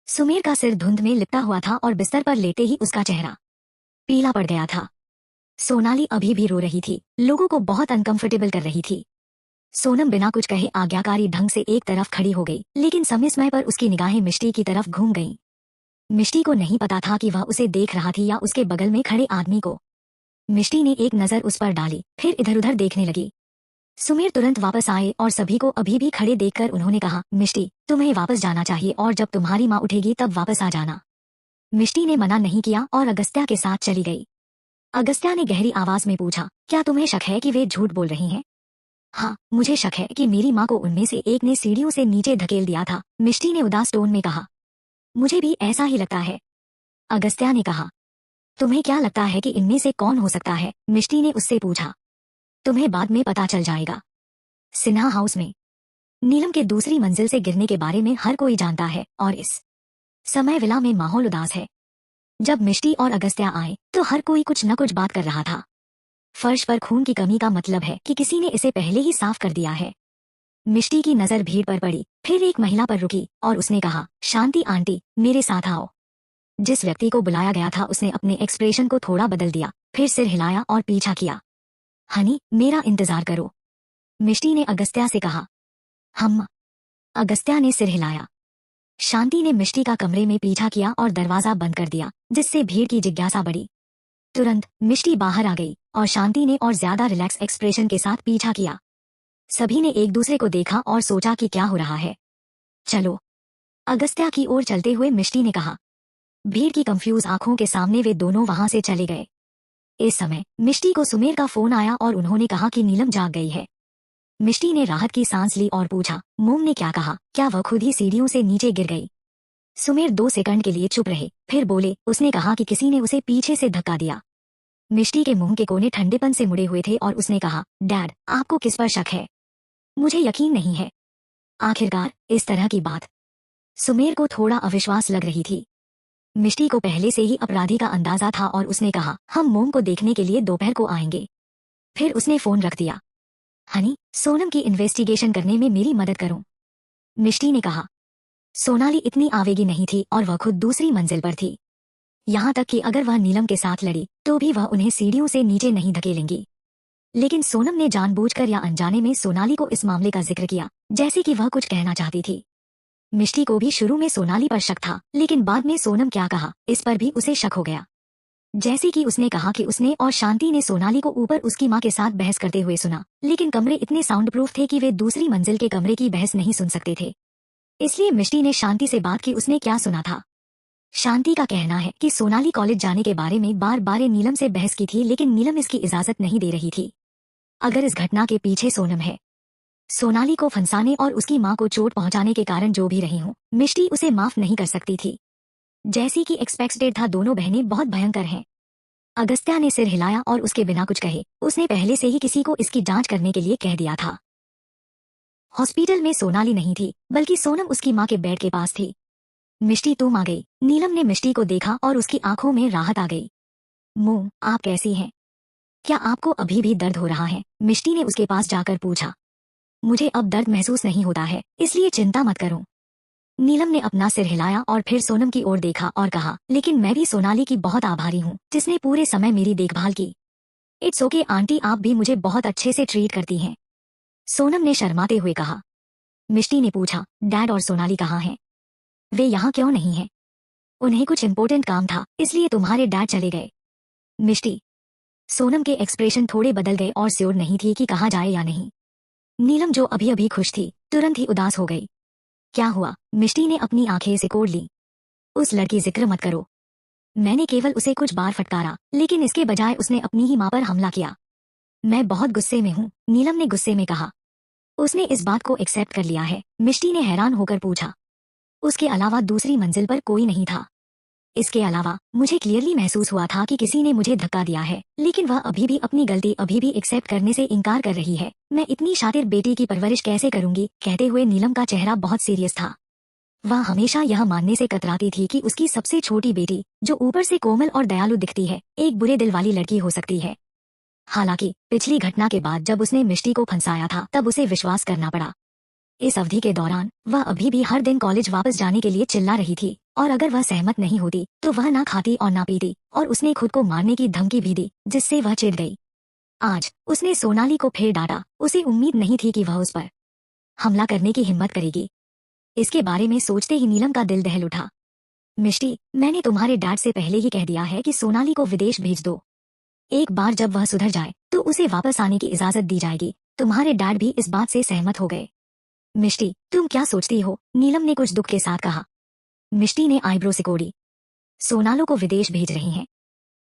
सुमेर का सिर धुंध में लिपटा हुआ था और बिस्तर पर लेटे ही उसका चेहरा पीला पड़ गया था। सोनाली अभी भी रो रही थी, लोगों को बहुत अनकंफर्टेबल कर रही थी। सोनम बिना कुछ कहे आज्ञाकारी ढंग से एक तरफ खड़ी हो गई, लेकिन समय समय पर उसकी निगाहें मिष्टी की तरफ घूम गईं। मिष्टी को नहीं पता था कि वह उसे देख रहा थी या उसके बगल में खड़े आदमी को। मिष्टी ने एक नजर उस पर डाली, फिर इधर उधर देखने लगी। सुमेर तुरंत वापस आए और सभी को अभी भी खड़े देखकर उन्होंने कहा, मिष्टी, तुम्हें वापस जाना चाहिए और जब तुम्हारी माँ उठेगी तब वापस आ जाना। मिष्टी ने मना नहीं किया और अगस्त्या के साथ चली गई। अगस्त्या ने गहरी आवाज में पूछा, क्या तुम्हें शक है कि वे झूठ बोल रही हैं? हाँ, मुझे शक है कि मेरी माँ को उनमें से एक ने सीढ़ियों से नीचे धकेल दिया था, मिष्टी ने उदास टोन में कहा। मुझे भी ऐसा ही लगता है, अगस्त्या ने कहा। तुम्हें क्या लगता है कि इनमें से कौन हो सकता है? मिष्टी ने उससे पूछा। तुम्हें बाद में पता चल जाएगा। सिन्हा हाउस में नीलम के दूसरी मंजिल से गिरने के बारे में हर कोई जानता है और इस समय विला में माहौल उदास है। जब मिष्टी और अगस्त्या आए तो हर कोई कुछ न कुछ बात कर रहा था। फर्श पर खून की कमी का मतलब है कि किसी ने इसे पहले ही साफ कर दिया है। मिष्टी की नजर भीड़ पर पड़ी, फिर एक महिला पर रुकी और उसने कहा, शांति आंटी, मेरे साथ आओ। जिस व्यक्ति को बुलाया गया था उसने अपने एक्सप्रेशन को थोड़ा बदल दिया, फिर सिर हिलाया और पीछा किया। हनी, मेरा इंतजार करो, मिष्टी ने अगस्त्या से कहा। हम। अगस्त्या ने सिर हिलाया। शांति ने मिष्टी का कमरे में पीछा किया और दरवाजा बंद कर दिया, जिससे भीड़ की जिज्ञासा बढ़ी। तुरंत मिष्टी बाहर आ गई और शांति ने और ज्यादा रिलैक्स एक्सप्रेशन के साथ पीछा किया। सभी ने एक दूसरे को देखा और सोचा कि क्या हो रहा है। चलो, अगस्त्या की ओर चलते हुए मिष्टी ने कहा। भीड़ की कंफ्यूज आंखों के सामने वे दोनों वहां से चले गए। इस समय मिष्टी को सुमेर का फोन आया और उन्होंने कहा कि नीलम जाग गई है। मिष्टी ने राहत की सांस ली और पूछा, मोम ने क्या कहा? क्या वह खुद ही सीढ़ियों से नीचे गिर गई? सुमेर 2 सेकंड के लिए चुप रहे, फिर बोले, उसने कहा कि किसी ने उसे पीछे से धक्का दिया। मिष्टी के मुंह के कोने ठंडेपन से मुड़े हुए थे और उसने कहा, डैड, आपको किस पर शक है? मुझे यकीन नहीं है। आखिरकार इस तरह की बात। सुमेर को थोड़ा अविश्वास लग रही थी। मिष्टी को पहले से ही अपराधी का अंदाजा था और उसने कहा, हम मोम को देखने के लिए दोपहर को आएंगे। फिर उसने फोन रख दिया। हनी, सोनम की इन्वेस्टिगेशन करने में मेरी मदद करो, मिष्टी ने कहा। सोनाली इतनी आवेगी नहीं थी और वह खुद दूसरी मंजिल पर थी। यहाँ तक कि अगर वह नीलम के साथ लड़ी तो भी वह उन्हें सीढ़ियों से नीचे नहीं धकेलेंगी। लेकिन सोनम ने जानबूझकर या अनजाने में सोनाली को इस मामले का जिक्र किया, जैसे कि वह कुछ कहना चाहती थी। मिष्टी को भी शुरू में सोनाली पर शक था, लेकिन बाद में सोनम क्या कहा इस पर भी उसे शक हो गया। जैसे कि उसने कहा कि उसने और शांति ने सोनाली को ऊपर उसकी माँ के साथ बहस करते हुए सुना, लेकिन कमरे इतने साउंड प्रूफ थे कि वे दूसरी मंजिल के कमरे की बहस नहीं सुन सकते थे। इसलिए मिष्टी ने शांति से बात की उसने क्या सुना था। शांति का कहना है कि सोनाली कॉलेज जाने के बारे में बार बार नीलम से बहस की थी, लेकिन नीलम इसकी इजाजत नहीं दे रही थी। अगर इस घटना के पीछे सोनम है, सोनाली को फंसाने और उसकी माँ को चोट पहुंचाने के कारण जो भी रही हो, मिष्टी उसे माफ नहीं कर सकती थी। जैसी कि एक्सपेक्टेड था, दोनों बहनें बहुत भयंकर हैं। अगस्त्या ने सिर हिलाया और उसके बिना कुछ कहे उसने पहले से ही किसी को इसकी जांच करने के लिए कह दिया था। हॉस्पिटल में सोनाली नहीं थी, बल्कि सोनम उसकी माँ के बेड के पास थी। मिष्टी, तुम आ गई। नीलम ने मिष्टी को देखा और उसकी आंखों में राहत आ गई। मोम, आप कैसी हैं? क्या आपको अभी भी दर्द हो रहा है? मिष्टी ने उसके पास जाकर पूछा। मुझे अब दर्द महसूस नहीं होता है, इसलिए चिंता मत करो। नीलम ने अपना सिर हिलाया और फिर सोनम की ओर देखा और कहा, लेकिन मैं भी सोनाली की बहुत आभारी हूँ, जिसने पूरे समय मेरी देखभाल की। इट्स ओके आंटी, आप भी मुझे बहुत अच्छे से ट्रीट करती हैं, सोनम ने शर्माते हुए कहा। मिष्टी ने पूछा, डैड और सोनाली कहाँ हैं? वे यहाँ क्यों नहीं हैं? उन्हें कुछ इम्पोर्टेंट काम था, इसलिए तुम्हारे डैड चले गए। मिष्टी। सोनम के एक्सप्रेशन थोड़े बदल गए और श्योर नहीं थी कि कहा जाए या नहीं। नीलम, जो अभी अभी खुश थी, तुरंत ही उदास हो गई। क्या हुआ? मिष्टी ने अपनी आंखें सिकोड़ ली। उस लड़की जिक्र मत करो। मैंने केवल उसे कुछ बार फटकारा, लेकिन इसके बजाय उसने अपनी ही माँ पर हमला किया। मैं बहुत गुस्से में हूँ, नीलम ने गुस्से में कहा। उसने इस बात को एक्सेप्ट कर लिया है? मिष्टी ने हैरान होकर पूछा। उसके अलावा दूसरी मंजिल पर कोई नहीं था। इसके अलावा मुझे क्लियरली महसूस हुआ था कि किसी ने मुझे धक्का दिया है, लेकिन वह अभी भी अपनी गलती अभी भी एक्सेप्ट करने से इनकार कर रही है। मैं इतनी शातिर बेटी की परवरिश कैसे करूंगी? कहते हुए नीलम का चेहरा बहुत सीरियस था। वह हमेशा यह मानने से कतराती थी कि उसकी सबसे छोटी बेटी, जो ऊपर से कोमल और दयालु दिखती है, एक बुरे दिल वाली लड़की हो सकती है। हालांकि पिछली घटना के बाद जब उसने मिष्टी को फंसाया था, तब उसे विश्वास करना पड़ा। इस अवधि के दौरान वह अभी भी हर दिन कॉलेज वापस जाने के लिए चिल्ला रही थी, और अगर वह सहमत नहीं होती तो वह ना खाती और ना पीती, और उसने खुद को मारने की धमकी भी दी, जिससे वह चिढ़ गई। आज उसने सोनाली को फिर डांटा। उसे उम्मीद नहीं थी कि वह उस पर हमला करने की हिम्मत करेगी। इसके बारे में सोचते ही नीलम का दिल दहल उठा। मिष्टी, मैंने तुम्हारे डैड से पहले ही कह दिया है कि सोनाली को विदेश भेज दो। एक बार जब वह सुधर जाए तो उसे वापस आने की इजाजत दी जाएगी। तुम्हारे डैड भी इस बात से सहमत हो गए। मिष्टी, तुम क्या सोचती हो? नीलम ने कुछ दुख के साथ कहा। मिष्टी ने आईब्रो सिकोड़ी। सोनालो को विदेश भेज रही हैं।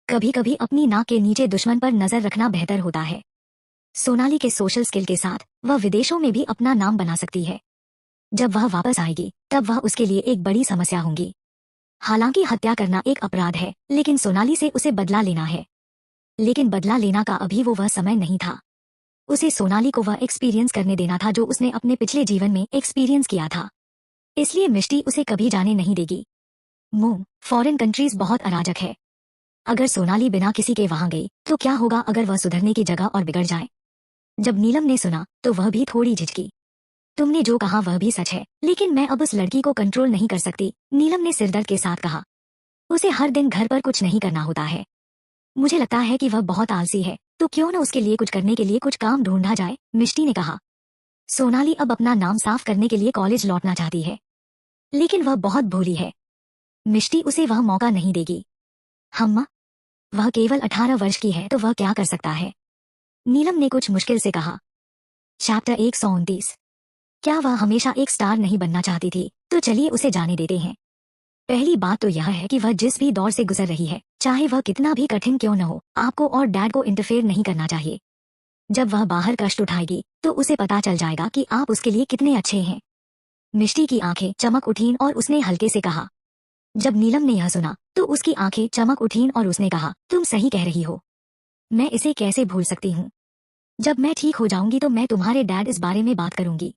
कभी कभी अपनी नाक के नीचे दुश्मन पर नजर रखना बेहतर होता है। सोनाली के सोशल स्किल के साथ वह विदेशों में भी अपना नाम बना सकती है। जब वह वापस आएगी तब वह उसके लिए एक बड़ी समस्या होंगी। हालांकि हत्या करना एक अपराध है, लेकिन सोनाली से उसे बदला लेना है। लेकिन बदला लेना का अभी वह समय नहीं था। उसे सोनाली को वह एक्सपीरियंस करने देना था जो उसने अपने पिछले जीवन में एक्सपीरियंस किया था। इसलिए मिष्टी उसे कभी जाने नहीं देगी। मोम, फॉरेन कंट्रीज बहुत अराजक है। अगर सोनाली बिना किसी के वहां गई तो क्या होगा अगर वह सुधरने की जगह और बिगड़ जाए। जब नीलम ने सुना तो वह भी थोड़ी झिझकी। तुमने जो कहा वह भी सच है, लेकिन मैं अब उस लड़की को कंट्रोल नहीं कर सकती, नीलम ने सिरदर्द के साथ कहा। उसे हर दिन घर पर कुछ नहीं करना होता है। मुझे लगता है कि वह बहुत आलसी है, तो क्यों न उसके लिए कुछ करने के लिए कुछ काम ढूंढा जाए, मिष्टी ने कहा। सोनाली अब अपना नाम साफ करने के लिए कॉलेज लौटना चाहती है, लेकिन वह बहुत भोली है। मिष्टी उसे वह मौका नहीं देगी। हम्मा, वह केवल 18 वर्ष की है तो वह क्या कर सकता है, नीलम ने कुछ मुश्किल से कहा। चैप्टर 129। क्या वह हमेशा एक स्टार नहीं बनना चाहती थी? तो चलिए उसे जाने देते हैं। पहली बात तो यह है कि वह जिस भी दौर से गुजर रही है, चाहे वह कितना भी कठिन क्यों न हो, आपको और डैड को इंटरफेयर नहीं करना चाहिए। जब वह बाहर कष्ट उठाएगी तो उसे पता चल जाएगा कि आप उसके लिए कितने अच्छे हैं। मिष्टी की आंखें चमक उठीं और उसने हल्के से कहा। जब नीलम ने यह सुना तो उसकी आंखें चमक उठीं और उसने कहा, तुम सही कह रही हो। मैं इसे कैसे भूल सकती हूँ। जब मैं ठीक हो जाऊंगी तो मैं तुम्हारे डैड इस बारे में बात करूंगी।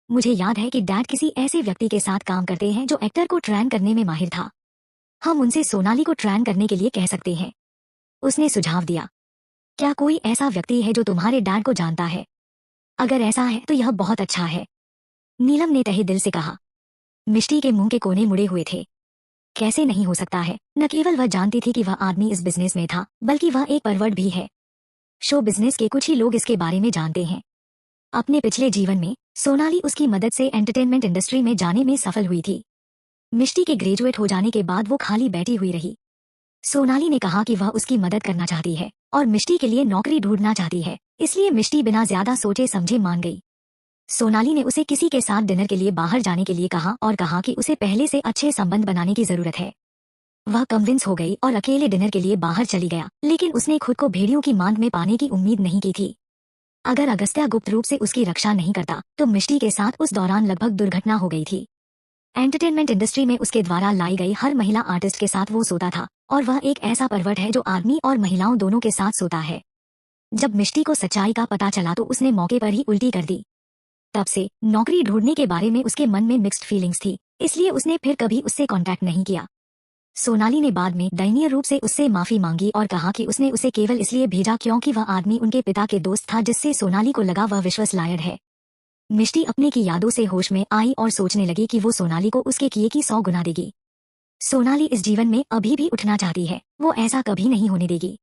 मुझे याद है कि डैड किसी ऐसे व्यक्ति के साथ काम करते हैं जो एक्टर को ट्रेन करने में माहिर था। हम उनसे सोनाली को ट्रेन करने के लिए कह सकते हैं, उसने सुझाव दिया। क्या कोई ऐसा व्यक्ति है जो तुम्हारे डैड को जानता है? अगर ऐसा है तो यह बहुत अच्छा है, नीलम ने तहे दिल से कहा। मिष्टी के मुंह के कोने मुड़े हुए थे। कैसे नहीं हो सकता है, न केवल वह जानती थी कि वह आदमी इस बिजनेस में था, बल्कि वह एक परवर्ट भी है। शो बिजनेस के कुछ ही लोग इसके बारे में जानते हैं। अपने पिछले जीवन में सोनाली उसकी मदद से एंटरटेनमेंट इंडस्ट्री में जाने में सफल हुई थी। मिष्टी के ग्रेजुएट हो जाने के बाद वो खाली बैठी हुई रही। सोनाली ने कहा कि वह उसकी मदद करना चाहती है और मिष्टी के लिए नौकरी ढूंढना चाहती है, इसलिए मिष्टी बिना ज्यादा सोचे समझे मान गई। सोनाली ने उसे किसी के साथ डिनर के लिए बाहर जाने के लिए कहा और कहा कि उसे पहले से अच्छे संबंध बनाने की जरूरत है। वह कन्विंस हो गई और अकेले डिनर के लिए बाहर चली गया, लेकिन उसने खुद को भेड़ियों की मांद में पाने की उम्मीद नहीं की थी। अगर अगस्त्या गुप्त रूप से उसकी रक्षा नहीं करता तो मिष्टी के साथ उस दौरान लगभग दुर्घटना हो गई थी। एंटरटेनमेंट इंडस्ट्री में उसके द्वारा लाई गई हर महिला आर्टिस्ट के साथ वो सोता था, और वह एक ऐसा परवर्ट है जो आदमी और महिलाओं दोनों के साथ सोता है। जब मिष्टी को सच्चाई का पता चला तो उसने मौके पर ही उल्टी कर दी। तब से नौकरी ढूंढने के बारे में उसके मन में मिक्स्ड फीलिंग्स थी, इसलिए उसने फिर कभी उससे कांटेक्ट नहीं किया। सोनाली ने बाद में दयनीय रूप से उससे माफी मांगी और कहा कि उसने उसे केवल इसलिए भेजा क्योंकि वह आदमी उनके पिता के दोस्त था, जिससे सोनाली को लगा वह विश्वास लायक है। मिष्टी अपने की यादों से होश में आई और सोचने लगी कि वो सोनाली को उसके किए की 100 गुना देगी। सोनाली इस जीवन में अभी भी उठना चाहती है, वो ऐसा कभी नहीं होने देगी।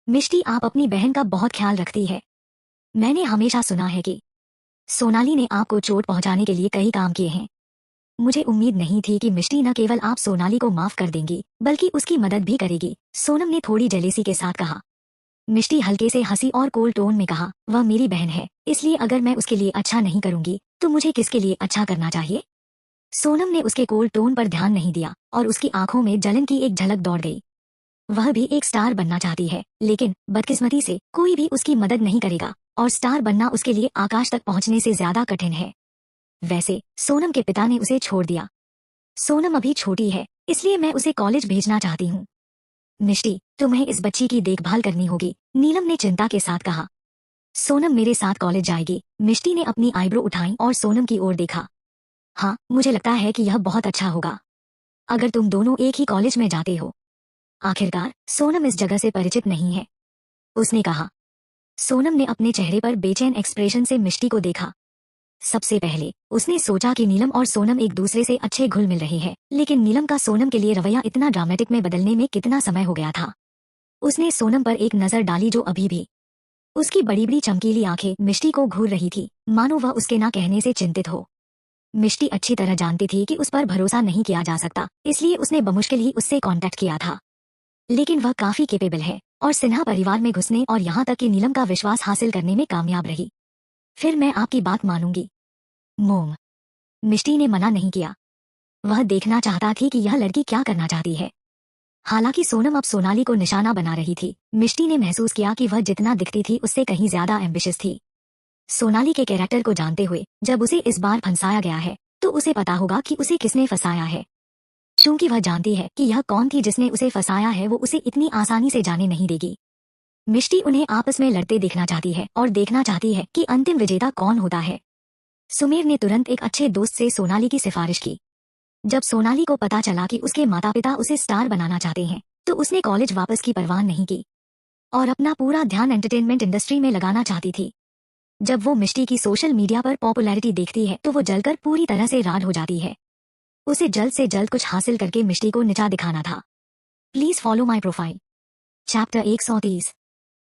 मिष्टी, आप अपनी बहन का बहुत ख्याल रखती है। मैंने हमेशा सुना है कि सोनाली ने आपको चोट पहुंचाने के लिए कई काम किए हैं। मुझे उम्मीद नहीं थी कि मिष्टी न केवल आप सोनाली को माफ कर देंगी बल्कि उसकी मदद भी करेगी, सोनम ने थोड़ी जेलेसी के साथ कहा। मिष्टी हल्के से हंसी और कोल्ड टोन में कहा, वह मेरी बहन है, इसलिए अगर मैं उसके लिए अच्छा नहीं करूंगी तो मुझे किसके लिए अच्छा करना चाहिए? सोनम ने उसके कोल्ड टोन पर ध्यान नहीं दिया और उसकी आंखों में जलन की एक झलक दौड़ गई। वह भी एक स्टार बनना चाहती है, लेकिन बदकिस्मती से कोई भी उसकी मदद नहीं करेगा और स्टार बनना उसके लिए आकाश तक पहुंचने से ज्यादा कठिन है। वैसे सोनम के पिता ने उसे छोड़ दिया। सोनम अभी छोटी है, इसलिए मैं उसे कॉलेज भेजना चाहती हूँ। मिष्टी, तुम्हें इस बच्ची की देखभाल करनी होगी, नीलम ने चिंता के साथ कहा। सोनम मेरे साथ कॉलेज जाएगी, मिष्टी ने अपनी आईब्रो उठाई और सोनम की ओर देखा। हाँ, मुझे लगता है कि यह बहुत अच्छा होगा अगर तुम दोनों एक ही कॉलेज में जाते हो। आखिरकार सोनम इस जगह से परिचित नहीं है, उसने कहा। सोनम ने अपने चेहरे पर बेचैन एक्सप्रेशन से मिष्टी को देखा। सबसे पहले उसने सोचा कि नीलम और सोनम एक दूसरे से अच्छे घुल मिल रहे हैं, लेकिन नीलम का सोनम के लिए रवैया इतना ड्रामेटिक में बदलने में कितना समय हो गया था। उसने सोनम पर एक नजर डाली जो अभी भी उसकी बड़ी बड़ी चमकीली आंखें मिष्टी को घूर रही थी, मानो वह उसके ना कहने से चिंतित हो। मिष्टी अच्छी तरह जानती थी कि उस पर भरोसा नहीं किया जा सकता, इसलिए उसने बमुश्किल ही उससे कांटेक्ट किया था। लेकिन वह काफी केपेबल है और सिन्हा परिवार में घुसने और यहाँ तक कि नीलम का विश्वास हासिल करने में कामयाब रही। फिर मैं आपकी बात मानूंगी। मोम, मिष्टी ने मना नहीं किया। वह देखना चाहता थी कि यह लड़की क्या करना चाहती है। हालांकि सोनम अब सोनाली को निशाना बना रही थी, मिष्टी ने महसूस किया कि वह जितना दिखती थी उससे कहीं ज्यादा एम्बिशियस थी। सोनाली के कैरेक्टर को जानते हुए जब उसे इस बार फंसाया गया है तो उसे पता होगा कि उसे किसने फंसाया है। चूंकि वह जानती है कि यह कौन थी जिसने उसे फंसाया है, वो उसे इतनी आसानी से जाने नहीं देगी। मिष्टी उन्हें आपस में लड़ते देखना चाहती है और देखना चाहती है कि अंतिम विजेता कौन होता है। सुमेर ने तुरंत एक अच्छे दोस्त से सोनाली की सिफारिश की। जब सोनाली को पता चला कि उसके माता पिता उसे स्टार बनाना चाहते हैं तो उसने कॉलेज वापस की परवाह नहीं की और अपना पूरा ध्यान एंटरटेनमेंट इंडस्ट्री में लगाना चाहती थी। जब वो मिष्टी की सोशल मीडिया पर पॉपुलैरिटी देखती है तो वो जलकर पूरी तरह से राड हो जाती है। उसे जल्द से जल्द कुछ हासिल करके मिष्टी को नीचा दिखाना था। Please follow my profile. Chapter 130।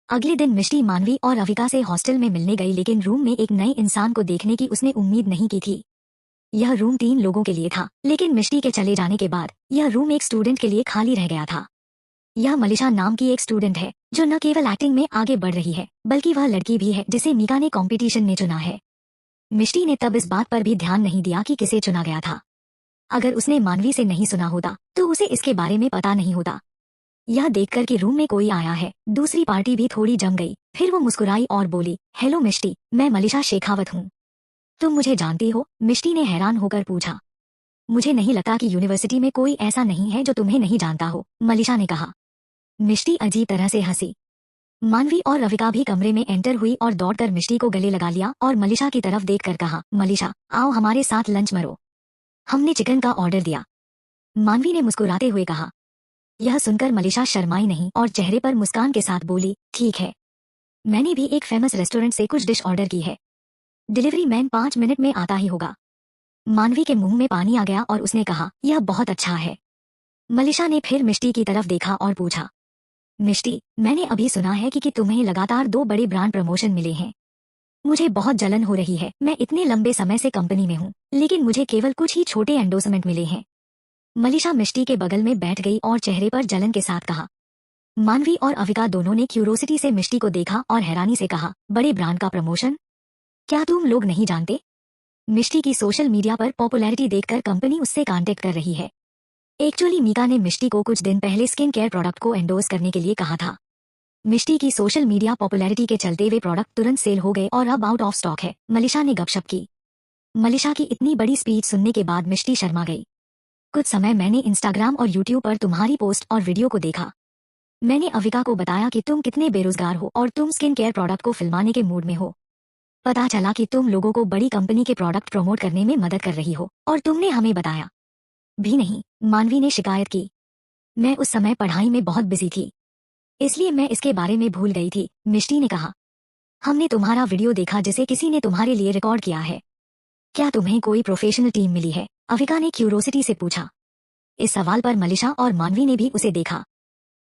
अगले दिन मिष्टी मानवी और अविका से हॉस्टल में मिलने गई, लेकिन रूम में एक नए इंसान को देखने की उसने उम्मीद नहीं की थी। यह रूम 3 लोगों के लिए था, लेकिन मिष्टी के चले जाने के बाद यह रूम एक स्टूडेंट के लिए खाली रह गया था। यह मलिशा नाम की एक स्टूडेंट है जो न केवल एक्टिंग में आगे बढ़ रही है बल्कि वह लड़की भी है जिसे मीका ने कंपटीशन में चुना है। मिष्टी ने तब इस बात पर भी ध्यान नहीं दिया कि किसे चुना गया था। अगर उसने मानवी से नहीं सुना होता तो उसे इसके बारे में पता नहीं होता। यह देखकर कि रूम में कोई आया है, दूसरी पार्टी भी थोड़ी जम गई। फिर वो मुस्कुराई और बोली, हेलो मिष्टी, मैं मलिशा शेखावत हूँ। तुम मुझे जानती हो? मिष्टी ने हैरान होकर पूछा। मुझे नहीं लगता कि यूनिवर्सिटी में कोई ऐसा नहीं है जो तुम्हें नहीं जानता हो, मलिशा ने कहा। मिष्टी अजीब तरह से हंसी। मानवी और रविका भी कमरे में एंटर हुई और दौड़कर मिष्टी को गले लगा लिया और मलिशा की तरफ देखकर कहा, मलिशा आओ हमारे साथ लंच मरो, हमने चिकन का ऑर्डर दिया। मानवी ने मुस्कुराते हुए कहा। यह सुनकर मलिशा शर्माई नहीं और चेहरे पर मुस्कान के साथ बोली, ठीक है, मैंने भी एक फेमस रेस्टोरेंट से कुछ डिश ऑर्डर की है, डिलीवरी मैन 5 मिनट में आता ही होगा। मानवी के मुंह में पानी आ गया और उसने कहा, यह बहुत अच्छा है। मलिशा ने फिर मिष्टी की तरफ देखा और पूछा, मिष्टी, मैंने अभी सुना है कि तुम्हें लगातार 2 बड़े ब्रांड प्रमोशन मिले हैं। मुझे बहुत जलन हो रही है। मैं इतने लंबे समय से कंपनी में हूँ, लेकिन मुझे केवल कुछ ही छोटे एंडोर्समेंट मिले हैं। मलिशा मिष्टी के बगल में बैठ गई और चेहरे पर जलन के साथ कहा। मानवी और अविका दोनों ने क्यूरोसिटी से मिष्टी को देखा और हैरानी से कहा, बड़े ब्रांड का प्रमोशन? क्या तुम लोग नहीं जानते? मिष्टी की सोशल मीडिया पर पॉपुलैरिटी देखकर कंपनी उससे कांटेक्ट कर रही है। एक्चुअली मीका ने मिष्टी को कुछ दिन पहले स्किन केयर प्रोडक्ट को एंडोर्स करने के लिए कहा था। मिष्टी की सोशल मीडिया पॉपुलैरिटी के चलते वे प्रोडक्ट तुरंत सेल हो गए और अब आउट ऑफ स्टॉक है। मलिशा ने गपशप की। मलिशा की इतनी बड़ी स्पीच सुनने के बाद मिष्टी शर्मा गई। कुछ समय मैंने इंस्टाग्राम और यूट्यूब पर तुम्हारी पोस्ट और वीडियो को देखा। मैंने अविका को बताया कि तुम कितने बेरोजगार हो और तुम स्किन केयर प्रोडक्ट को फिल्माने के मूड में हो। पता चला कि तुम लोगों को बड़ी कंपनी के प्रोडक्ट प्रमोट करने में मदद कर रही हो और तुमने हमें बताया भी नहीं, मानवी ने शिकायत की। मैं उस समय पढ़ाई में बहुत बिजी थी, इसलिए मैं इसके बारे में भूल गई थी, मिष्टी ने कहा। हमने तुम्हारा वीडियो देखा जिसे किसी ने तुम्हारे लिए रिकॉर्ड किया है। क्या तुम्हें कोई प्रोफेशनल टीम मिली है? अविका ने क्यूरोसिटी से पूछा। इस सवाल पर मलिशा और मानवी ने भी उसे देखा।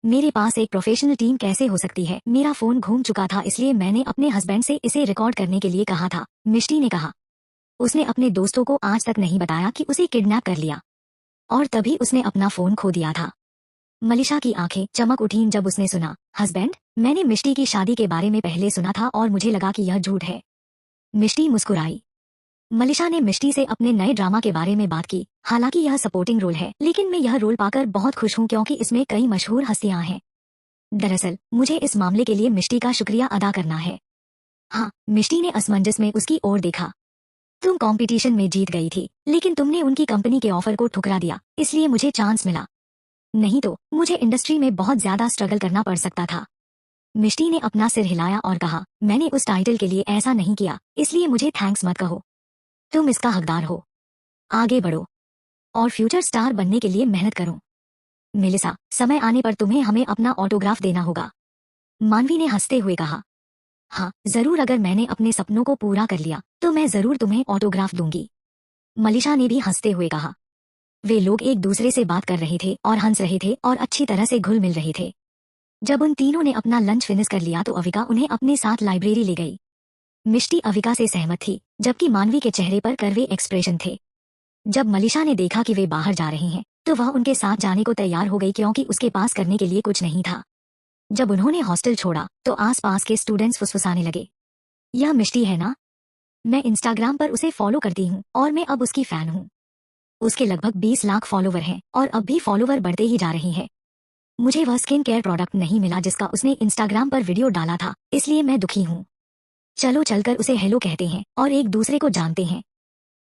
मेरे पास एक प्रोफेशनल टीम कैसे हो सकती है? मेरा फोन घूम चुका था, इसलिए मैंने अपने हस्बैंड से इसे रिकॉर्ड करने के लिए कहा था, मिष्टी ने कहा। उसने अपने दोस्तों को आज तक नहीं बताया कि उसे किडनैप कर लिया और तभी उसने अपना फोन खो दिया था। मलिशा की आंखें चमक उठीं जब उसने सुना, हस्बैंड? मैंने मिष्टी की शादी के बारे में पहले सुना था और मुझे लगा कि यह झूठ है। मिष्टी मुस्कुराई। मलिशा ने मिष्टी से अपने नए ड्रामा के बारे में बात की। हालांकि यह सपोर्टिंग रोल है, लेकिन मैं यह रोल पाकर बहुत खुश हूँ क्योंकि इसमें कई मशहूर हस्तियां हैं। दरअसल मुझे इस मामले के लिए मिष्टी का शुक्रिया अदा करना है। हाँ, मिष्टी ने असमंजस में उसकी ओर देखा। तुम कंपटीशन में जीत गई थी, लेकिन तुमने उनकी कंपनी के ऑफर को ठुकरा दिया, इसलिए मुझे चांस मिला। नहीं तो मुझे इंडस्ट्री में बहुत ज्यादा स्ट्रगल करना पड़ सकता था। मिष्टी ने अपना सिर हिलाया और कहा, मैंने उस टाइटल के लिए ऐसा नहीं किया, इसलिए मुझे थैंक्स मत कहो। तुम इसका हकदार हो। आगे बढ़ो और फ्यूचर स्टार बनने के लिए मेहनत करो। मेलिसा, समय आने पर तुम्हें हमें अपना ऑटोग्राफ देना होगा, मानवी ने हंसते हुए कहा। हाँ जरूर, अगर मैंने अपने सपनों को पूरा कर लिया तो मैं जरूर तुम्हें ऑटोग्राफ दूंगी, मलिशा ने भी हंसते हुए कहा। वे लोग एक दूसरे से बात कर रहे थे और हंस रहे थे और अच्छी तरह से घुल मिल रहे थे। जब उन तीनों ने अपना लंच फिनिश कर लिया तो अविका उन्हें अपने साथ लाइब्रेरी ले गई। मिष्टी अविका से सहमत थी, जबकि मानवी के चेहरे पर कड़वे एक्सप्रेशन थे। जब मलिशा ने देखा कि वे बाहर जा रहे हैं तो वह उनके साथ जाने को तैयार हो गई क्योंकि उसके पास करने के लिए कुछ नहीं था। जब उन्होंने हॉस्टल छोड़ा तो आसपास के स्टूडेंट्स फुसफुसाने लगे, यह मिष्टी है ना? मैं इंस्टाग्राम पर उसे फॉलो करती हूँ और मैं अब उसकी फैन हूँ। उसके लगभग 20 लाख फॉलोवर हैं और अब भी फॉलोवर बढ़ते ही जा रहे हैं। मुझे वह स्किन केयर प्रोडक्ट नहीं मिला जिसका उसने इंस्टाग्राम पर वीडियो डाला था, इसलिए मैं दुखी हूँ। चलो चलकर उसे हेलो कहते हैं और एक दूसरे को जानते हैं।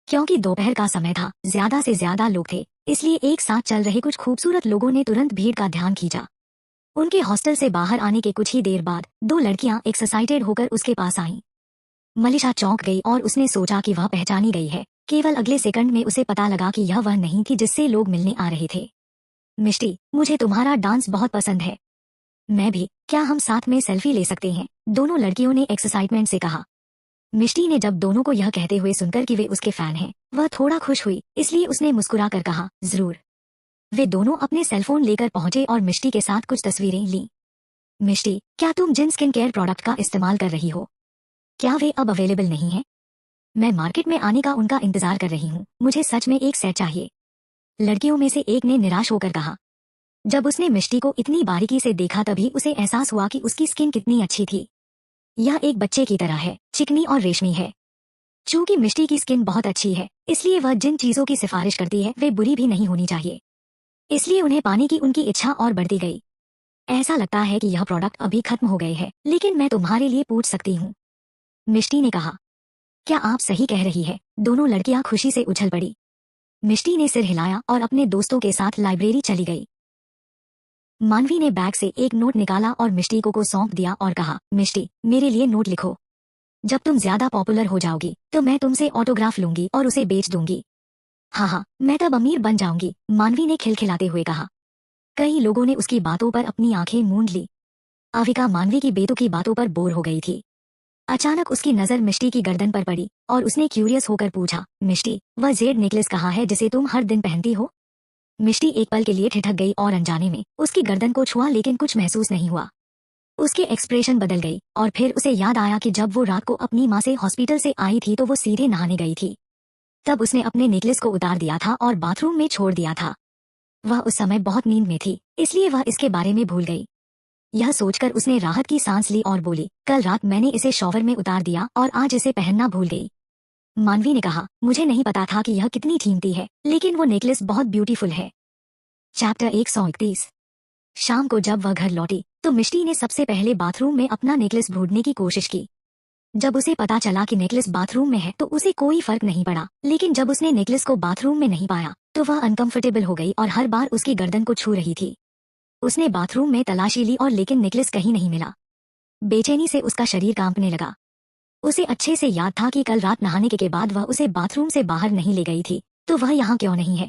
क्योंकि दोपहर का समय था, ज्यादा से ज्यादा लोग थे, इसलिए एक साथ चल रहे कुछ खूबसूरत लोगों ने तुरंत भीड़ का ध्यान खींचा। उनके हॉस्टल से बाहर आने के कुछ ही देर बाद 2 लड़कियां एक्साइटेड होकर उसके पास आईं। मलिशा चौंक गई और उसने सोचा कि वह पहचानी गई है। केवल अगले सेकंड में उसे पता लगा कि यह वह नहीं थी जिससे लोग मिलने आ रहे थे। मिष्टी, मुझे तुम्हारा डांस बहुत पसंद है। मैं भी, क्या हम साथ में सेल्फी ले सकते हैं? दोनों लड़कियों ने एक्साइटमेंट से कहा। मिष्टी ने जब दोनों को यह कहते हुए सुनकर कि वे उसके फैन हैं, वह थोड़ा खुश हुई, इसलिए उसने मुस्कुरा कर कहा, जरूर। वे दोनों अपने सेलफोन लेकर पहुंचे और मिष्टी के साथ कुछ तस्वीरें लीं। मिष्टी, क्या तुम जिन स्किन केयर प्रोडक्ट का इस्तेमाल कर रही हो, क्या वे अब अवेलेबल नहीं है? मैं मार्केट में आने का उनका इंतजार कर रही हूँ, मुझे सच में एक सेट चाहिए। लड़कियों में से एक ने निराश होकर कहा। जब उसने मिष्टी को इतनी बारीकी से देखा तभी उसे एहसास हुआ कि उसकी स्किन कितनी अच्छी थी। यह एक बच्चे की तरह है, चिकनी और रेशमी है। चूंकि मिष्टी की स्किन बहुत अच्छी है, इसलिए वह जिन चीजों की सिफारिश करती है वे बुरी भी नहीं होनी चाहिए। इसलिए उन्हें पाने की उनकी इच्छा और बढ़ती गई। ऐसा लगता है कि यह प्रोडक्ट अभी खत्म हो गए हैं, लेकिन मैं तुम्हारे लिए पूछ सकती हूँ, मिष्टी ने कहा। क्या आप सही कह रही है? दोनों लड़कियां खुशी से उछल पड़ी। मिष्टी ने सिर हिलाया और अपने दोस्तों के साथ लाइब्रेरी चली गई। मानवी ने बैग से एक नोट निकाला और मिष्टी को सौंप दिया और कहा, मिष्टी, मेरे लिए नोट लिखो। जब तुम ज्यादा पॉपुलर हो जाओगी तो मैं तुमसे ऑटोग्राफ लूंगी और उसे बेच दूंगी। हाँ, मैं तब अमीर बन जाऊंगी, मानवी ने खिलखिलाते हुए कहा। कई लोगों ने उसकी बातों पर अपनी आंखें मूंद ली। अविका मानवी की बेतुकी बातों पर बोर हो गई थी। अचानक उसकी नजर मिष्टी की गर्दन पर पड़ी और उसने क्यूरियस होकर पूछा, मिष्टी, वह जेड नेकलेस कहाँ है जिसे तुम हर दिन पहनती हो? मिष्टी एक पल के लिए ठिठक गई और अनजाने में उसकी गर्दन को छुआ, लेकिन कुछ महसूस नहीं हुआ। उसके एक्सप्रेशन बदल गई और फिर उसे याद आया कि जब वो रात को अपनी माँ से हॉस्पिटल से आई थी तो वो सीधे नहाने गई थी। तब उसने अपने नेकलेस को उतार दिया था और बाथरूम में छोड़ दिया था। वह उस समय बहुत नींद में थी, इसलिए वह इसके बारे में भूल गई। यह सोचकर उसने राहत की सांस ली और बोली, कल रात मैंने इसे शॉवर में उतार दिया और आज इसे पहनना भूल गई। मानवी ने कहा, मुझे नहीं पता था कि यह कितनी कीमती है, लेकिन वो नेकलेस बहुत ब्यूटीफुल है। चैप्टर 131। शाम को जब वह घर लौटी तो मिष्टी ने सबसे पहले बाथरूम में अपना नेकलेस ढूंढने की कोशिश की। जब उसे पता चला कि नेकलेस बाथरूम में है तो उसे कोई फर्क नहीं पड़ा, लेकिन जब उसने नेकलेस को बाथरूम में नहीं पाया तो वह अनकंफर्टेबल हो गई और हर बार उसकी गर्दन को छू रही थी। उसने बाथरूम में तलाशी ली और लेकिन नेकलेस कहीं नहीं मिला। बेचैनी से उसका शरीर कांपने लगा। उसे अच्छे से याद था कि कल रात नहाने के बाद वह उसे बाथरूम से बाहर नहीं ले गई थी, तो वह यहाँ क्यों नहीं है?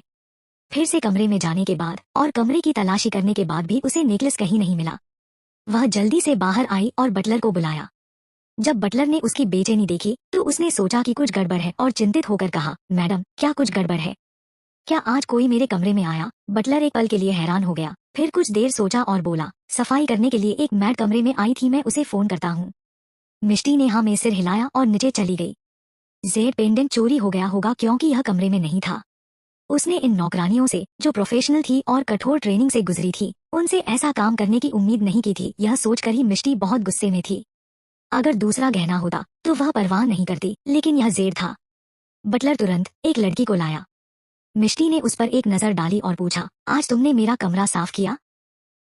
फिर से कमरे में जाने के बाद और कमरे की तलाशी करने के बाद भी उसे नेकलेस कहीं नहीं मिला। वह जल्दी से बाहर आई और बटलर को बुलाया। जब बटलर ने उसकी बेचैनी देखी तो उसने सोचा कि कुछ गड़बड़ है और चिंतित होकर कहा, मैडम, क्या कुछ गड़बड़ है? क्या आज कोई मेरे कमरे में आया? बटलर एक पल के लिए हैरान हो गया, फिर कुछ देर सोचा और बोला, सफाई करने के लिए एक मैड कमरे में आई थी, मैं उसे फोन करता हूँ। मिष्टी ने हाँ में सिर हिलाया और नीचे चली गई। जेड पेंडेंट चोरी हो गया होगा क्योंकि यह कमरे में नहीं था। उसने इन नौकरानियों से, जो प्रोफेशनल थी और कठोर ट्रेनिंग से गुजरी थी, उनसे ऐसा काम करने की उम्मीद नहीं की थी। यह सोचकर ही मिष्टी बहुत गुस्से में थी। अगर दूसरा गहना होता तो वह परवाह नहीं करती, लेकिन यह जेड था। बटलर तुरंत एक लड़की को लाया। मिष्टी ने उस पर एक नजर डाली और पूछा, आज तुमने मेरा कमरा साफ किया?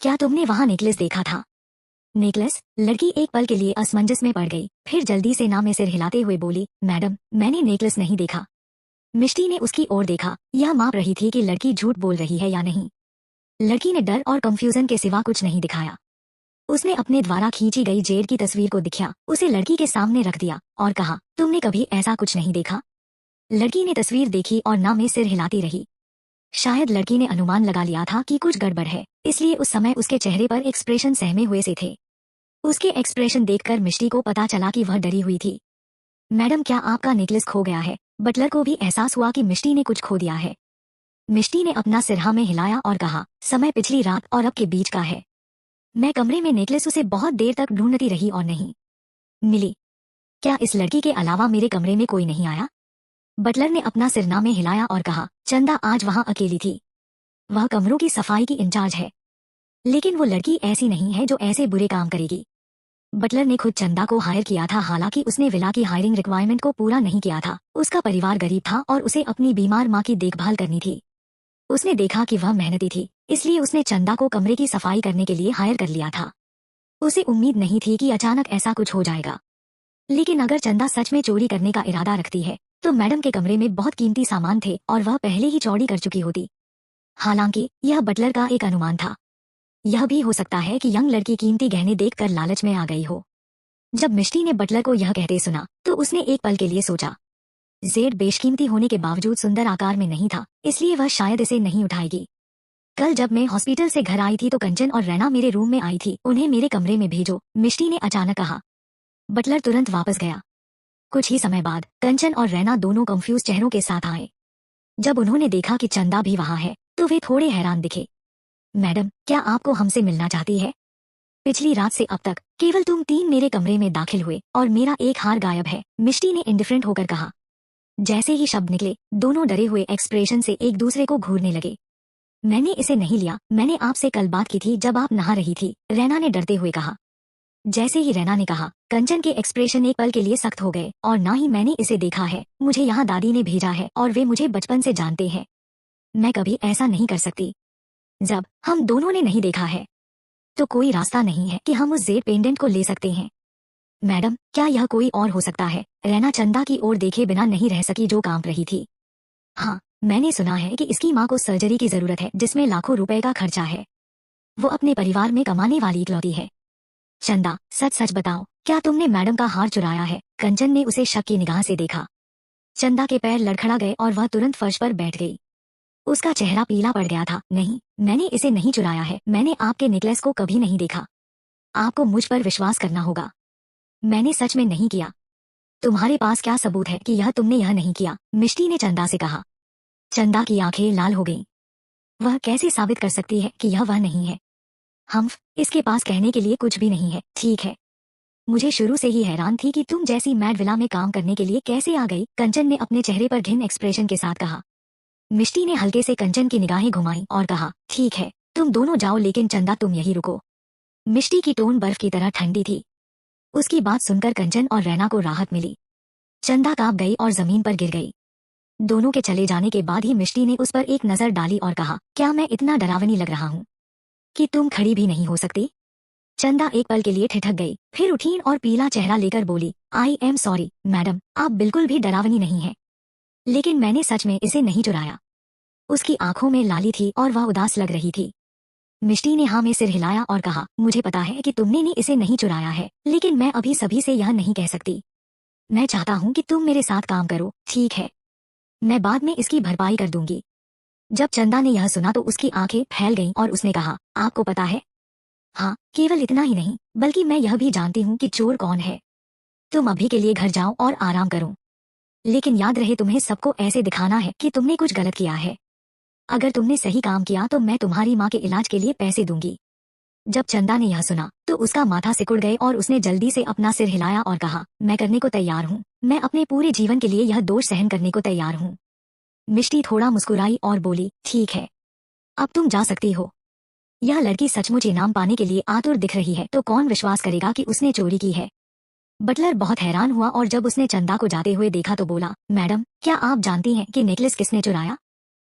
क्या तुमने वहाँ नेकलेस देखा था? नेकलेस? लड़की एक पल के लिए असमंजस में पड़ गई, फिर जल्दी से ना में सिर हिलाते हुए बोली, मैडम, मैंने नेकलेस नहीं देखा। मिष्टी ने उसकी ओर देखा, यह माप रही थी कि लड़की झूठ बोल रही है या नहीं। लड़की ने डर और कंफ्यूजन के सिवा कुछ नहीं दिखाया। उसने अपने द्वारा खींची गई जेड की तस्वीर को दिखाया, उसे लड़की के सामने रख दिया और कहा, तुमने कभी ऐसा कुछ नहीं देखा? लड़की ने तस्वीर देखी और ना में सिर हिलाती रही। शायद लड़की ने अनुमान लगा लिया था कि कुछ गड़बड़ है, इसलिए उस समय उसके चेहरे पर एक्सप्रेशन सहमे हुए से थे। उसके एक्सप्रेशन देखकर मिष्टी को पता चला कि वह डरी हुई थी। मैडम, क्या आपका नेकलेस खो गया है? बटलर को भी एहसास हुआ कि मिष्टी ने कुछ खो दिया है। मिष्टी ने अपना सिर हाँ में हिलाया और कहा, समय पिछली रात और अब के बीच का है। मैं कमरे में नेकलेस उसे बहुत देर तक ढूंढती रही और नहीं मिली। क्या इस लड़की के अलावा मेरे कमरे में कोई नहीं आया? बटलर ने अपना सिर ना में हिलाया और कहा, चंदा आज वहाँ अकेली थी। वह कमरों की सफाई की इंचार्ज है, लेकिन वो लड़की ऐसी नहीं है जो ऐसे बुरे काम करेगी। बटलर ने खुद चंदा को हायर किया था, हालांकि उसने विला की हायरिंग रिक्वायरमेंट को पूरा नहीं किया था। उसका परिवार गरीब था और उसे अपनी बीमार माँ की देखभाल करनी थी। उसने देखा कि वह मेहनती थी, इसलिए उसने चंदा को कमरे की सफाई करने के लिए हायर कर लिया था। उसे उम्मीद नहीं थी कि अचानक ऐसा कुछ हो जाएगा। लेकिन अगर चंदा सच में चोरी करने का इरादा रखती है तो मैडम के कमरे में बहुत कीमती सामान थे और वह पहले ही चोरी कर चुकी होती। हालांकि यह बटलर का एक अनुमान था। यह भी हो सकता है कि यंग लड़की कीमती गहने देखकर लालच में आ गई हो। जब मिष्टी ने बटलर को यह कहते सुना तो उसने एक पल के लिए सोचा, जेड बेशकीमती होने के बावजूद सुंदर आकार में नहीं था, इसलिए वह शायद इसे नहीं उठाएगी। कल जब मैं हॉस्पिटल से घर आई थी तो कंचन और रैना मेरे रूम में आई थी। उन्हें मेरे कमरे में भेजो, मिष्टी ने अचानक कहा। बटलर तुरंत वापस गया। कुछ ही समय बाद कंचन और रैना दोनों कंफ्यूज चेहरों के साथ आए। जब उन्होंने देखा कि चंदा भी वहां है तो वे थोड़े हैरान दिखे। मैडम, क्या आपको हमसे मिलना चाहती है? पिछली रात से अब तक केवल तुम तीन मेरे कमरे में दाखिल हुए और मेरा एक हार गायब है, मिष्टी ने इंडिफरेंट होकर कहा। जैसे ही शब्द निकले दोनों डरे हुए एक्सप्रेशन से एक दूसरे को घूरने लगे। मैंने इसे नहीं लिया, मैंने आपसे कल बात की थी जब आप नहा रही थी, रैना ने डरते हुए कहा। जैसे ही रैना ने कहा, कंचन के एक्सप्रेशन एक पल के लिए सख्त हो गए। और ना ही मैंने इसे देखा है, मुझे यहाँ दादी ने भेजा है और वे मुझे बचपन से जानते हैं। मैं कभी ऐसा नहीं कर सकती। जब हम दोनों ने नहीं देखा है तो कोई रास्ता नहीं है कि हम उस जेड पेंडेंट को ले सकते हैं। मैडम, क्या यह कोई और हो सकता है? रैना चंदा की ओर देखे बिना नहीं रह सकी जो कांप रही थी। हाँ, मैंने सुना है कि इसकी माँ को सर्जरी की जरूरत है जिसमें लाखों रुपए का खर्चा है। वो अपने परिवार में कमाने वाली इकलौती है। चंदा, सच सच बताओ, क्या तुमने मैडम का हार चुराया है? कंचन ने उसे शक की निगाह से देखा। चंदा के पैर लड़खड़ा गए और वह तुरंत फर्श पर बैठ गई। उसका चेहरा पीला पड़ गया था। नहीं, मैंने इसे नहीं चुराया है। मैंने आपके नेकलेस को कभी नहीं देखा। आपको मुझ पर विश्वास करना होगा। मैंने सच में नहीं किया। तुम्हारे पास क्या सबूत है कि तुमने यह नहीं किया? मिष्टी ने चंदा से कहा। चंदा की आंखें लाल हो गईं। वह कैसे साबित कर सकती है कि यह वह नहीं है? इसके पास कहने के लिए कुछ भी नहीं है। ठीक है, मुझे शुरू से ही हैरान थी कि तुम जैसी मैड विला में काम करने के लिए कैसे आ गई, कंचन ने अपने चेहरे पर घिन एक्सप्रेशन के साथ कहा। मिष्टी ने हल्के से कंचन की निगाहें घुमाई और कहा, ठीक है, तुम दोनों जाओ, लेकिन चंदा तुम यही रुको। मिष्टी की टोन बर्फ की तरह ठंडी थी। उसकी बात सुनकर कंचन और रैना को राहत मिली। चंदा कांप गई और जमीन पर गिर गई। दोनों के चले जाने के बाद ही मिष्टी ने उस पर एक नजर डाली और कहा, क्या मैं इतना डरावनी लग रहा हूँ कि तुम खड़ी भी नहीं हो सकती? चंदा एक पल के लिए ठिठक गई, फिर उठी और पीला चेहरा लेकर बोली, आई एम सॉरी मैडम, आप बिल्कुल भी डरावनी नहीं है, लेकिन मैंने सच में इसे नहीं चुराया। उसकी आंखों में लाली थी और वह उदास लग रही थी। मिष्टी ने हाँ में सिर हिलाया और कहा, मुझे पता है कि तुमने ने इसे नहीं चुराया है, लेकिन मैं अभी सभी से यह नहीं कह सकती। मैं चाहता हूँ कि तुम मेरे साथ काम करो, ठीक है? मैं बाद में इसकी भरपाई कर दूंगी। जब चंदा ने यह सुना तो उसकी आंखें फैल गईं और उसने कहा, आपको पता है? हाँ, केवल इतना ही नहीं, बल्कि मैं यह भी जानती हूँ कि चोर कौन है। तुम अभी के लिए घर जाओ और आराम करो, लेकिन याद रहे तुम्हें सबको ऐसे दिखाना है कि तुमने कुछ गलत किया है। अगर तुमने सही काम किया तो मैं तुम्हारी माँ के इलाज के लिए पैसे दूंगी। जब चंदा ने यह सुना तो उसका माथा सिकुड़ गए और उसने जल्दी से अपना सिर हिलाया और कहा, मैं करने को तैयार हूँ। मैं अपने पूरे जीवन के लिए यह दोष सहन करने को तैयार हूँ। मिष्टी थोड़ा मुस्कुराई और बोली, ठीक है, अब तुम जा सकती हो। यह लड़की सचमुच इनाम पाने के लिए आतुर दिख रही है तो कौन विश्वास करेगा कि उसने चोरी की है? बटलर बहुत हैरान हुआ और जब उसने चंदा को जाते हुए देखा तो बोला, मैडम, क्या आप जानती हैं कि नेकलेस किसने चुराया?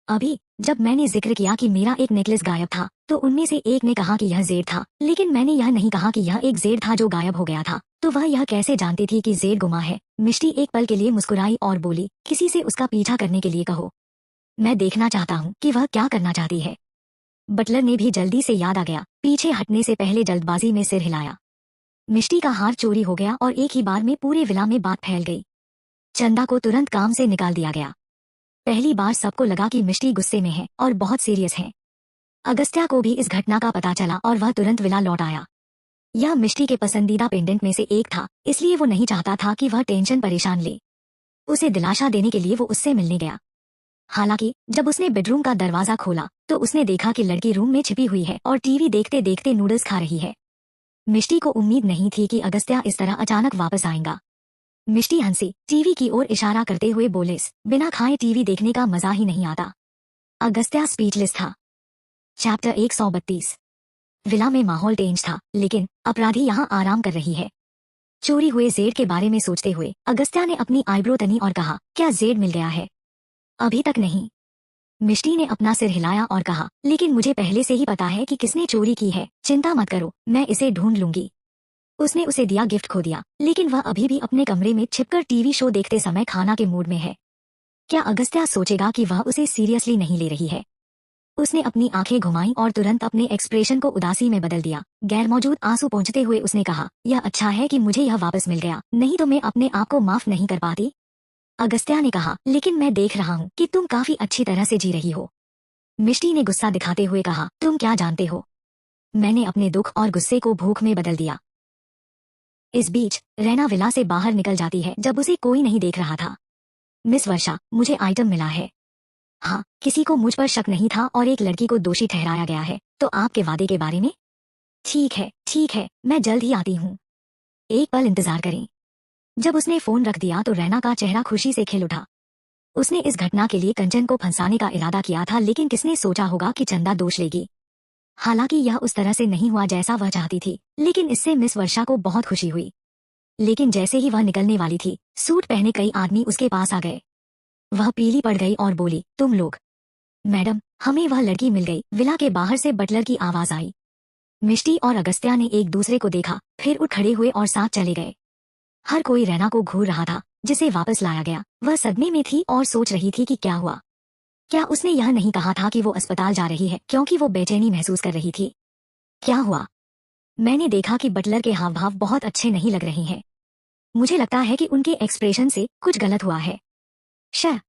अभी जब मैंने जिक्र किया कि मेरा एक नेकलेस गायब था तो उनमें से एक ने कहा कि यह जेड था, लेकिन मैंने यह नहीं कहा कि यह एक जेड था जो गायब हो गया था। तो वह यह कैसे जानती थी कि जेड गुमा है? मिष्टी एक पल के लिए मुस्कुराई और बोली, किसी से उसका पीछा करने के लिए कहो। मैं देखना चाहता हूँ कि वह क्या करना चाहती है। बटलर ने भी जल्दी से याद आ गया, पीछे हटने से पहले जल्दबाजी में सिर हिलाया। मिष्टी का हार चोरी हो गया और एक ही बार में पूरे विला में बात फैल गई। चंदा को तुरंत काम से निकाल दिया गया। पहली बार सबको लगा कि मिष्टी गुस्से में है और बहुत सीरियस है। अगस्त्या को भी इस घटना का पता चला और वह तुरंत विला लौट आया। यह मिष्टी के पसंदीदा पेंडेंट में से एक था, इसलिए वो नहीं चाहता था कि वह टेंशन परेशान ले। उसे दिलासा देने के लिए वो उससे मिलने गया। हालांकि जब उसने बेडरूम का दरवाजा खोला तो उसने देखा कि लड़की रूम में छिपी हुई है और टीवी देखते देखते नूडल्स खा रही है। मिष्टी को उम्मीद नहीं थी कि अगस्त्या इस तरह अचानक वापस आएगा। मिष्टी हंसी, टीवी की ओर इशारा करते हुए बोले, बिना खाए टीवी देखने का मजा ही नहीं आता। अगस्त्या स्पीचलेस था। चैप्टर 132। विला में माहौल टेंस था, लेकिन अपराधी यहाँ आराम कर रही है। चोरी हुए जेड के बारे में सोचते हुए अगस्त्या ने अपनी आईब्रो तनी और कहा, क्या जेड मिल गया है? अभी तक नहीं। मिष्टी ने अपना सिर हिलाया और कहा, लेकिन मुझे पहले से ही पता है कि किसने चोरी की है। चिंता मत करो, मैं इसे ढूंढ लूंगी। उसने उसे दिया गिफ्ट खो दिया, लेकिन वह अभी भी अपने कमरे में छिपकर टीवी शो देखते समय खाना के मूड में है। क्या अगस्त्या सोचेगा कि वह उसे सीरियसली नहीं ले रही है? उसने अपनी आंखें घुमाई और तुरंत अपने एक्सप्रेशन को उदासी में बदल दिया। गैर मौजूद आंसू पोंछते हुए उसने कहा, यह अच्छा है कि मुझे यह वापस मिल गया, नहीं तो मैं अपने आप को माफ नहीं कर पाती। अगस्त्या ने कहा, लेकिन मैं देख रहा हूँ कि तुम काफी अच्छी तरह से जी रही हो। मिष्टी ने गुस्सा दिखाते हुए कहा, तुम क्या जानते हो? मैंने अपने दुख और गुस्से को भूख में बदल दिया। इस बीच रैना विला से बाहर निकल जाती है जब उसे कोई नहीं देख रहा था। मिस वर्षा, मुझे आइटम मिला है। हाँ, किसी को मुझ पर शक नहीं था और एक लड़की को दोषी ठहराया गया है। तो आपके वादे के बारे में? ठीक है, मैं जल्द ही आती हूँ। एक पल इंतजार करें। जब उसने फोन रख दिया तो रैना का चेहरा खुशी से खिल उठा। उसने इस घटना के लिए कंचन को फंसाने का इरादा किया था, लेकिन किसने सोचा होगा कि चंदा दोष लेगी। हालांकि यह उस तरह से नहीं हुआ जैसा वह चाहती थी, लेकिन इससे मिस वर्षा को बहुत खुशी हुई। लेकिन जैसे ही वह निकलने वाली थी, सूट पहने कई आदमी उसके पास आ गए। वह पीली पड़ गई और बोली, तुम लोग? मैडम, हमें वह लड़की मिल गई। विला के बाहर से बटलर की आवाज आई। मिष्टी और अगस्त्या ने एक दूसरे को देखा, फिर उठ खड़े हुए और साथ चले गए। हर कोई रैना को घूर रहा था, जिसे वापस लाया गया। वह सदमे में थी और सोच रही थी कि क्या हुआ। क्या उसने यह नहीं कहा था कि वो अस्पताल जा रही है, क्योंकि वो बेचैनी महसूस कर रही थी? क्या हुआ? मैंने देखा कि बटलर के हाव भाव बहुत अच्छे नहीं लग रहे हैं। मुझे लगता है कि उनके एक्सप्रेशन से कुछ गलत हुआ है। शायद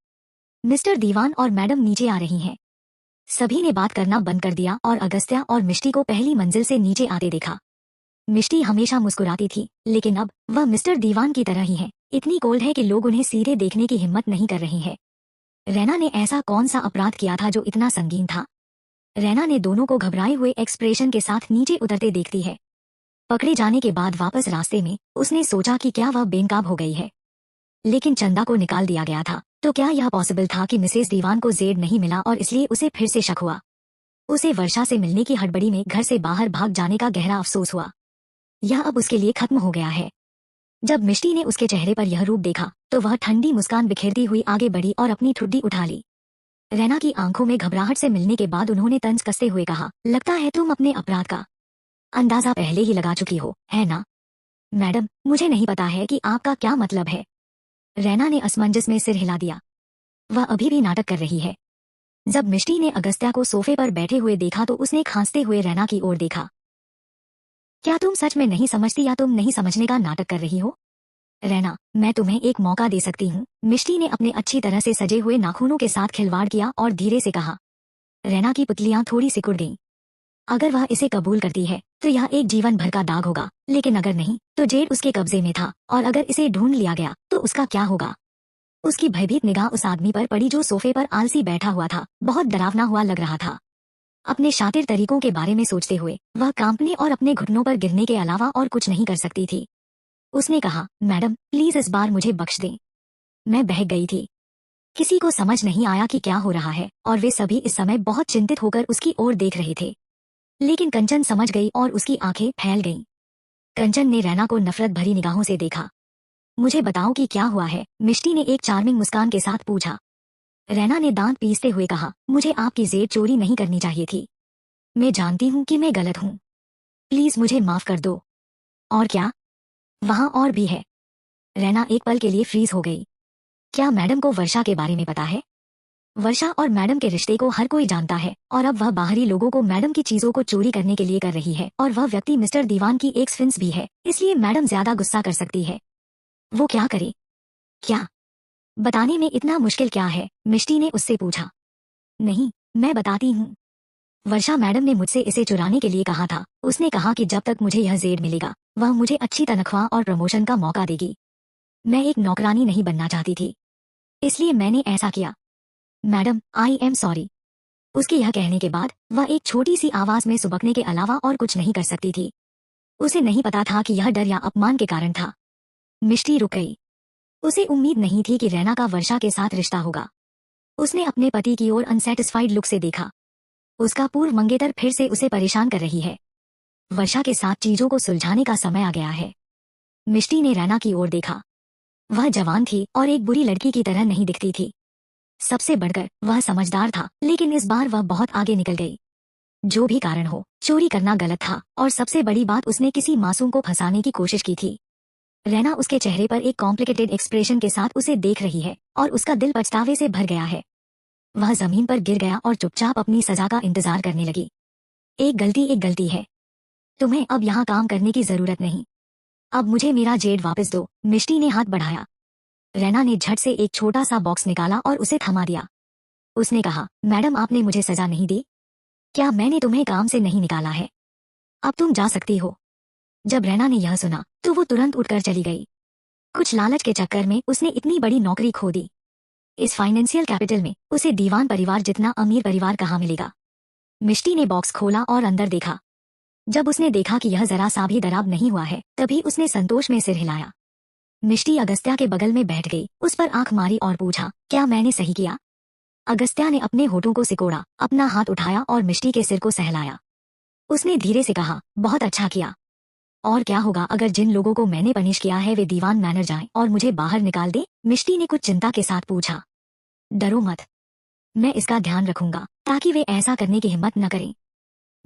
मिस्टर दीवान और मैडम नीचे आ रही हैं। सभी ने बात करना बंद कर दिया और अगस्त्या और मिष्टी को पहली मंजिल से नीचे आते देखा। मिष्टी हमेशा मुस्कुराती थी, लेकिन अब वह मिस्टर दीवान की तरह ही है। इतनी कोल्ड है कि लोग उन्हें सीधे देखने की हिम्मत नहीं कर रहे हैं। रैना ने ऐसा कौन सा अपराध किया था जो इतना संगीन था? रैना ने दोनों को घबराए हुए एक्सप्रेशन के साथ नीचे उतरते देखती है। पकड़े जाने के बाद वापस रास्ते में उसने सोचा कि क्या वह बेनकाब हो गई है। लेकिन चंदा को निकाल दिया गया था, तो क्या यह पॉसिबल था कि मिसेस दीवान को जेड नहीं मिला और इसलिए उसे फिर से शक हुआ? उसे वर्षा से मिलने की हड़बड़ी में घर से बाहर भाग जाने का गहरा अफसोस हुआ। यह अब उसके लिए खत्म हो गया है। जब मिष्टी ने उसके चेहरे पर यह रूप देखा तो वह ठंडी मुस्कान बिखेरती हुई आगे बढ़ी और अपनी ठुड्डी उठा ली। रैना की आंखों में घबराहट से मिलने के बाद उन्होंने तंज कसते हुए कहा, लगता है तुम अपने अपराध का अंदाजा पहले ही लगा चुकी हो, है ना? मैडम, मुझे नहीं पता है कि आपका क्या मतलब है। रैना ने असमंजस में सिर हिला दिया। वह अभी भी नाटक कर रही है। जब मिष्टी ने अगस्त्या को सोफे पर बैठे हुए देखा तो उसने खांसते हुए रैना की ओर देखा। क्या तुम सच में नहीं समझती या तुम नहीं समझने का नाटक कर रही हो? रैना, मैं तुम्हें एक मौका दे सकती हूँ। मिष्टी ने अपने अच्छी तरह से सजे हुए नाखूनों के साथ खिलवाड़ किया और धीरे से कहा। रैना की पुतलियां थोड़ी सिकुड़ गईं। अगर वह इसे कबूल करती है तो यह एक जीवन भर का दाग होगा, लेकिन अगर नहीं तो जेड उसके कब्जे में था, और अगर इसे ढूंढ लिया गया तो उसका क्या होगा? उसकी भयभीत निगाह उस आदमी पर पड़ी जो सोफे पर आलसी बैठा हुआ था। बहुत डरावना हुआ लग रहा था। अपने शातिर तरीकों के बारे में सोचते हुए वह कांपने और अपने घुटनों पर गिरने के अलावा और कुछ नहीं कर सकती थी। उसने कहा, मैडम प्लीज इस बार मुझे बख्श दें। मैं बहक गई थी। किसी को समझ नहीं आया कि क्या हो रहा है और वे सभी इस समय बहुत चिंतित होकर उसकी ओर देख रहे थे। लेकिन कंचन समझ गई और उसकी आंखें फैल गईं। कंचन ने रैना को नफरत भरी निगाहों से देखा। मुझे बताओ कि क्या हुआ है? मिष्टी ने एक चार्मिंग मुस्कान के साथ पूछा। रैना ने दांत पीसते हुए कहा, मुझे आपकी जेब चोरी नहीं करनी चाहिए थी। मैं जानती हूँ कि मैं गलत हूँ। प्लीज मुझे माफ कर दो। और क्या? वहाँ और भी है। रैना एक पल के लिए फ्रीज हो गई। क्या मैडम को वर्षा के बारे में पता है? वर्षा और मैडम के रिश्ते को हर कोई जानता है और अब वह बाहरी लोगों को मैडम की चीजों को चोरी करने के लिए कर रही है, और वह व्यक्ति मिस्टर दीवान की एक फ्रेंड्स भी है, इसलिए मैडम ज्यादा गुस्सा कर सकती है। वो क्या करे? क्या बताने में इतना मुश्किल क्या है? मिष्टी ने उससे पूछा। नहीं, मैं बताती हूँ। वर्षा मैडम ने मुझसे इसे चुराने के लिए कहा था। उसने कहा कि जब तक मुझे यह जेड मिलेगा वह मुझे अच्छी तनख्वाह और प्रमोशन का मौका देगी। मैं एक नौकरानी नहीं बनना चाहती थी, इसलिए मैंने ऐसा किया। Madam, I am sorry. उसके यह कहने के बाद वह एक छोटी सी आवाज में सुबकने के अलावा और कुछ नहीं कर सकती थी। उसे नहीं पता था कि यह डर या अपमान के कारण था। मिष्टी रुक गई। उसे उम्मीद नहीं थी कि रैना का वर्षा के साथ रिश्ता होगा। उसने अपने पति की ओर अनसेटिस्फाइड लुक से देखा। उसका पूर्व मंगेतर फिर से उसे परेशान कर रही है। वर्षा के साथ चीजों को सुलझाने का समय आ गया है। मिष्टी ने रैना की ओर देखा। वह जवान थी और एक बुरी लड़की की तरह नहीं दिखती थी। सबसे बढ़कर वह समझदार था, लेकिन इस बार वह बहुत आगे निकल गई। जो भी कारण हो, चोरी करना गलत था, और सबसे बड़ी बात उसने किसी मासूम को फंसाने की कोशिश की थी। रैना उसके चेहरे पर एक कॉम्प्लिकेटेड एक्सप्रेशन के साथ उसे देख रही है और उसका दिल पछतावे से भर गया है। वह जमीन पर गिर गया और चुपचाप अपनी सजा का इंतजार करने लगी। एक गलती है। तुम्हें अब यहाँ काम करने की जरूरत नहीं। अब मुझे मेरा जेड वापस दो। मिष्टी ने हाथ बढ़ाया। रैना ने झट से एक छोटा सा बॉक्स निकाला और उसे थमा दिया। उसने कहा, मैडम आपने मुझे सजा नहीं दी? क्या मैंने तुम्हें काम से नहीं निकाला है? अब तुम जा सकती हो। जब रैना ने यह सुना तो वो तुरंत उठकर चली गई। कुछ लालच के चक्कर में उसने इतनी बड़ी नौकरी खो दी। इस फाइनेंशियल कैपिटल में उसे दीवान परिवार जितना अमीर परिवार कहाँ मिलेगा। मिष्टी ने बॉक्स खोला और अंदर देखा। जब उसने देखा कि यह जरा सा भी दराब नहीं हुआ है, तभी उसने संतोष में सिर हिलाया। मिष्टी अगस्त्या के बगल में बैठ गई, उस पर आंख मारी और पूछा, क्या मैंने सही किया? अगस्त्या ने अपने होठों को सिकोड़ा, अपना हाथ उठाया और मिष्टी के सिर को सहलाया। उसने धीरे से कहा, बहुत अच्छा किया। और क्या होगा अगर जिन लोगों को मैंने पनिश किया है वे दीवान मैनर जाएं और मुझे बाहर निकाल दे? मिष्टी ने कुछ चिंता के साथ पूछा। डरो मत, मैं इसका ध्यान रखूंगा ताकि वे ऐसा करने की हिम्मत न करें।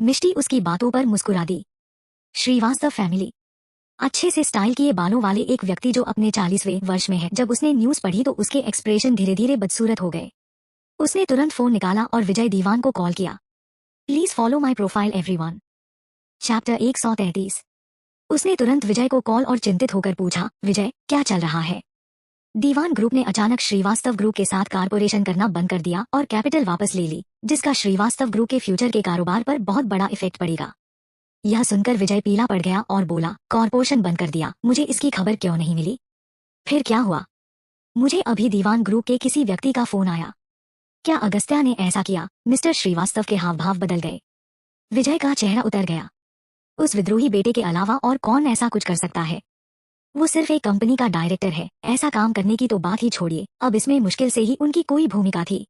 मिष्टी उसकी बातों पर मुस्कुरा दी। श्रीवास्तव फैमिली। अच्छे से स्टाइल किए बालों वाले एक व्यक्ति जो अपने 40वें वर्ष में है। जब उसने न्यूज पढ़ी तो उसके एक्सप्रेशन धीरे धीरे बदसूरत हो गए। उसने तुरंत फोन निकाला और विजय दीवान को कॉल किया। Please follow my profile everyone. Chapter 133। उसने तुरंत विजय को कॉल और चिंतित होकर पूछा, विजय क्या चल रहा है? दीवान ग्रुप ने अचानक श्रीवास्तव ग्रुप के साथ कारपोरेशन करना बंद कर दिया और कैपिटल वापस ले ली, जिसका श्रीवास्तव ग्रुप के फ्यूचर के कारोबार पर बहुत बड़ा इफेक्ट पड़ेगा। यह सुनकर विजय पीला पड़ गया और बोला, कॉरपोरेशन बंद कर दिया? मुझे इसकी खबर क्यों नहीं मिली? फिर क्या हुआ? मुझे अभी दीवान ग्रुप के किसी व्यक्ति का फोन आया। क्या अगस्त्या ने ऐसा किया? मिस्टर श्रीवास्तव के हाव भाव बदल गए। विजय का चेहरा उतर गया। उस विद्रोही बेटे के अलावा और कौन ऐसा कुछ कर सकता है? वो सिर्फ एक कंपनी का डायरेक्टर है, ऐसा काम करने की तो बात ही छोड़िए, अब इसमें मुश्किल से ही उनकी कोई भूमिका थी।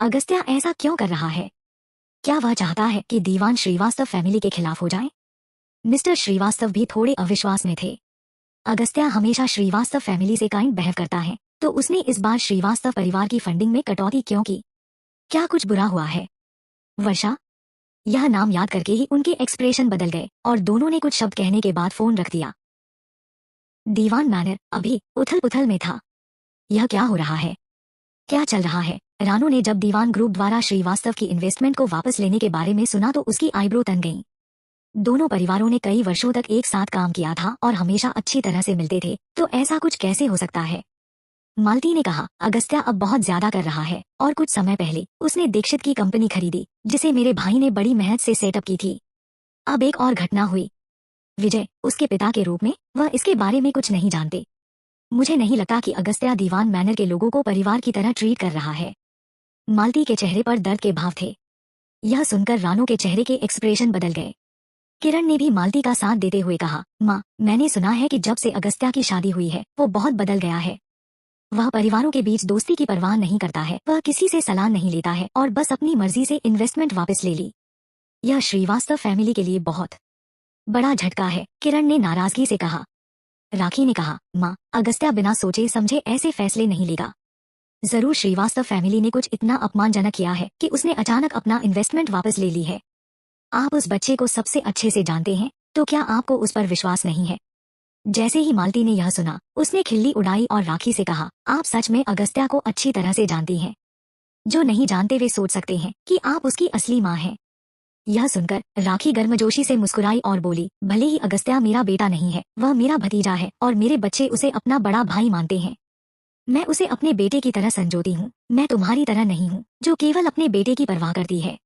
अगस्त्या ऐसा क्यों कर रहा है? क्या वह चाहता है कि दीवान श्रीवास्तव फैमिली के खिलाफ हो जाए? मिस्टर श्रीवास्तव भी थोड़े अविश्वास में थे। अगस्त्या हमेशा श्रीवास्तव फैमिली से काइंड बिहेव करता है, तो उसने इस बार श्रीवास्तव परिवार की फंडिंग में कटौती क्यों की? क्या कुछ बुरा हुआ है? वर्षा। यह नाम याद करके ही उनके एक्सप्रेशन बदल गए और दोनों ने कुछ शब्द कहने के बाद फोन रख दिया। दीवान मैनर अभी उथल पुथल में था। यह क्या हो रहा है? क्या चल रहा है? रानू ने जब दीवान ग्रुप द्वारा श्रीवास्तव की इन्वेस्टमेंट को वापस लेने के बारे में सुना तो उसकी आईब्रो तन गईं। दोनों परिवारों ने कई वर्षों तक एक साथ काम किया था और हमेशा अच्छी तरह से मिलते थे, तो ऐसा कुछ कैसे हो सकता है? मालती ने कहा, अगस्त्या अब बहुत ज्यादा कर रहा है और कुछ समय पहले उसने दीक्षित की कंपनी खरीदी, जिसे मेरे भाई ने बड़ी मेहनत से सेटअप की थी। अब एक और घटना हुई। विजय, उसके पिता के रूप में वह इसके बारे में कुछ नहीं जानते। मुझे नहीं लगता कि अगस्त्या दीवान मैनर के लोगों को परिवार की तरह ट्रीट कर रहा है। मालती के चेहरे पर दर्द के भाव थे। यह सुनकर रानू के चेहरे के एक्सप्रेशन बदल गए। किरण ने भी मालती का साथ देते हुए कहा, माँ, मैंने सुना है कि जब से अगस्त्या की शादी हुई है वो बहुत बदल गया है। वह परिवारों के बीच दोस्ती की परवाह नहीं करता है, वह किसी से सलाह नहीं लेता है और बस अपनी मर्जी से इन्वेस्टमेंट वापस ले ली। यह श्रीवास्तव फैमिली के लिए बहुत बड़ा झटका है, किरण ने नाराजगी से कहा। राखी ने कहा, माँ, अगस्त्या बिना सोचे समझे ऐसे फैसले नहीं लेगा। जरूर श्रीवास्तव फैमिली ने कुछ इतना अपमानजनक किया है कि उसने अचानक अपना इन्वेस्टमेंट वापस ले ली है। आप उस बच्चे को सबसे अच्छे से जानते हैं, तो क्या आपको उस पर विश्वास नहीं है? जैसे ही मालती ने यह सुना, उसने खिल्ली उड़ाई और राखी से कहा, आप सच में अगस्त्या को अच्छी तरह से जानती हैं। जो नहीं जानते वे सोच सकते हैं कि आप उसकी असली माँ हैं। यह सुनकर राखी गर्मजोशी से मुस्कुराई और बोली, भले ही अगस्त्या मेरा बेटा नहीं है, वह मेरा भतीजा है और मेरे बच्चे उसे अपना बड़ा भाई मानते हैं। मैं उसे अपने बेटे की तरह संजोती हूँ। मैं तुम्हारी तरह नहीं हूँ, जो केवल अपने बेटे की परवाह करती है।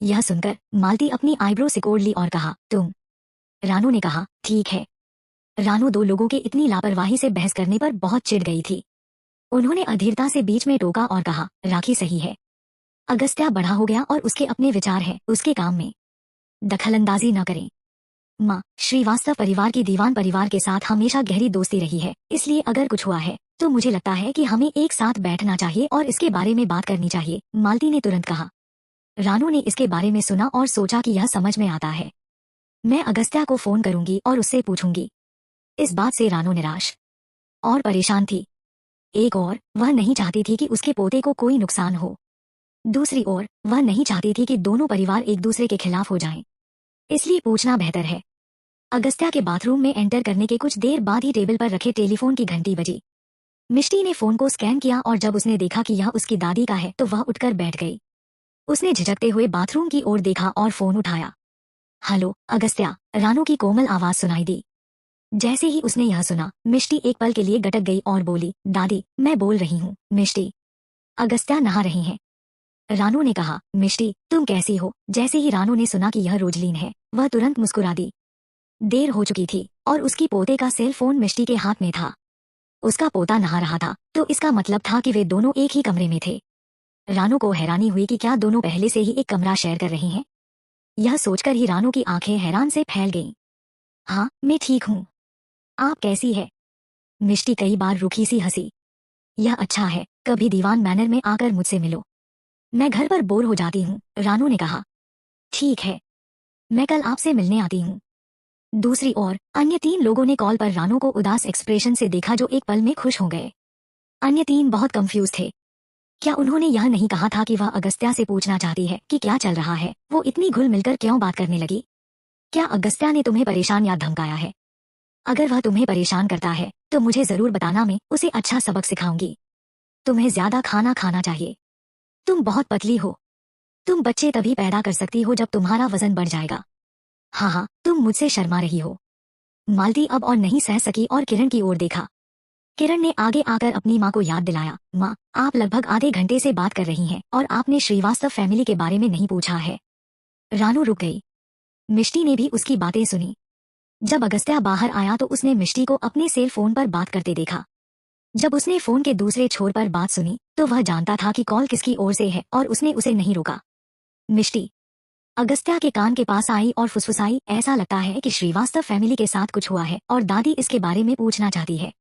यह सुनकर मालती अपनी आईब्रो सिकोड़ ली और कहा, तुम? रानू ने कहा, ठीक है। रानू दो लोगों के इतनी लापरवाही से बहस करने पर बहुत चिढ़ गई थी। उन्होंने अधीरता से बीच में टोका और कहा, राखी सही है। अगस्त्या बड़ा हो गया और उसके अपने विचार हैं, उसके काम में दखलंदाजी न करें। माँ, श्रीवास्तव परिवार की दीवान परिवार के साथ हमेशा गहरी दोस्ती रही है, इसलिए अगर कुछ हुआ है तो मुझे लगता है कि हमें एक साथ बैठना चाहिए और इसके बारे में बात करनी चाहिए, मालती ने तुरंत कहा। रानू ने इसके बारे में सुना और सोचा कि यह समझ में आता है। मैं अगस्त्या को फोन करूंगी और उससे पूछूंगी। इस बात से रानू निराश और परेशान थी। एक ओर वह नहीं चाहती थी कि उसके पोते को कोई नुकसान हो, दूसरी ओर वह नहीं चाहती थी कि दोनों परिवार एक दूसरे के खिलाफ हो जाएं। इसलिए पूछना बेहतर है। अगस्त्या के बाथरूम में एंटर करने के कुछ देर बाद ही टेबल पर रखे टेलीफोन की घंटी बजी। मिष्टी ने फोन को स्कैन किया और जब उसने देखा कि यह उसकी दादी का है तो वह उठकर बैठ गई। उसने झिझकते हुए बाथरूम की ओर देखा और फोन उठाया। हेलो अगस्त्या, रानू की कोमल आवाज सुनाई दी। जैसे ही उसने यह सुना, मिष्टी एक पल के लिए गटक गई और बोली, दादी, मैं बोल रही हूँ। मिष्टी। अगस्त्या नहा रही हैं। रानू ने कहा, मिष्टी तुम कैसी हो? जैसे ही रानू ने सुना कि यह रोजलीन है, वह तुरंत मुस्कुरा दी। देर हो चुकी थी और उसकी पोते का सेल फोन मिष्टी के हाथ में था। उसका पोता नहा रहा था, तो इसका मतलब था कि वे दोनों एक ही कमरे में थे। रानू को हैरानी हुई कि क्या दोनों पहले से ही एक कमरा शेयर कर रही हैं। यह सोचकर ही रानू की आंखें हैरान से फैल गईं। हाँ, मैं ठीक हूँ। आप कैसी है? मिष्टी कई बार रूखी सी हंसी। यह अच्छा है, कभी दीवान मैनर में आकर मुझसे मिलो। मैं घर पर बोर हो जाती हूँ, रानू ने कहा। ठीक है, मैं कल आपसे मिलने आती हूँ। दूसरी ओर अन्य 3 लोगों ने कॉल पर रानू को उदास एक्सप्रेशन से देखा, जो एक पल में खुश हो गए। अन्य 3 बहुत कंफ्यूज थे। क्या उन्होंने यह नहीं कहा था कि वह अगस्त्या से पूछना चाहती है कि क्या चल रहा है? वो इतनी घुल मिलकर क्यों बात करने लगी? क्या अगस्त्या ने तुम्हें परेशान या धमकाया है? अगर वह तुम्हें परेशान करता है तो मुझे जरूर बताना, मैं उसे अच्छा सबक सिखाऊंगी। तुम्हें ज्यादा खाना खाना चाहिए। तुम बहुत पतली हो। तुम बच्चे तभी पैदा कर सकती हो जब तुम्हारा वजन बढ़ जाएगा। हाँ हाँ, तुम मुझसे शर्मा रही हो। मालती अब और नहीं सह सकी और किरण की ओर देखा। किरण ने आगे आकर अपनी माँ को याद दिलाया, माँ, आप लगभग आधे घंटे से बात कर रही हैं और आपने श्रीवास्तव फैमिली के बारे में नहीं पूछा है। रानू रुक गई। मिष्टी ने भी उसकी बातें सुनी। जब अगस्त्या बाहर आया तो उसने मिष्टी को अपने सेल फोन पर बात करते देखा। जब उसने फोन के दूसरे छोर पर बात सुनी तो वह जानता था कि कॉल किसकी ओर से है और उसने उसे नहीं रोका। मिष्टी अगस्त्या के कान के पास आई और फुसफुसाई, ऐसा लगता है कि श्रीवास्तव फैमिली के साथ कुछ हुआ है और दादी इसके बारे में पूछना चाहती है।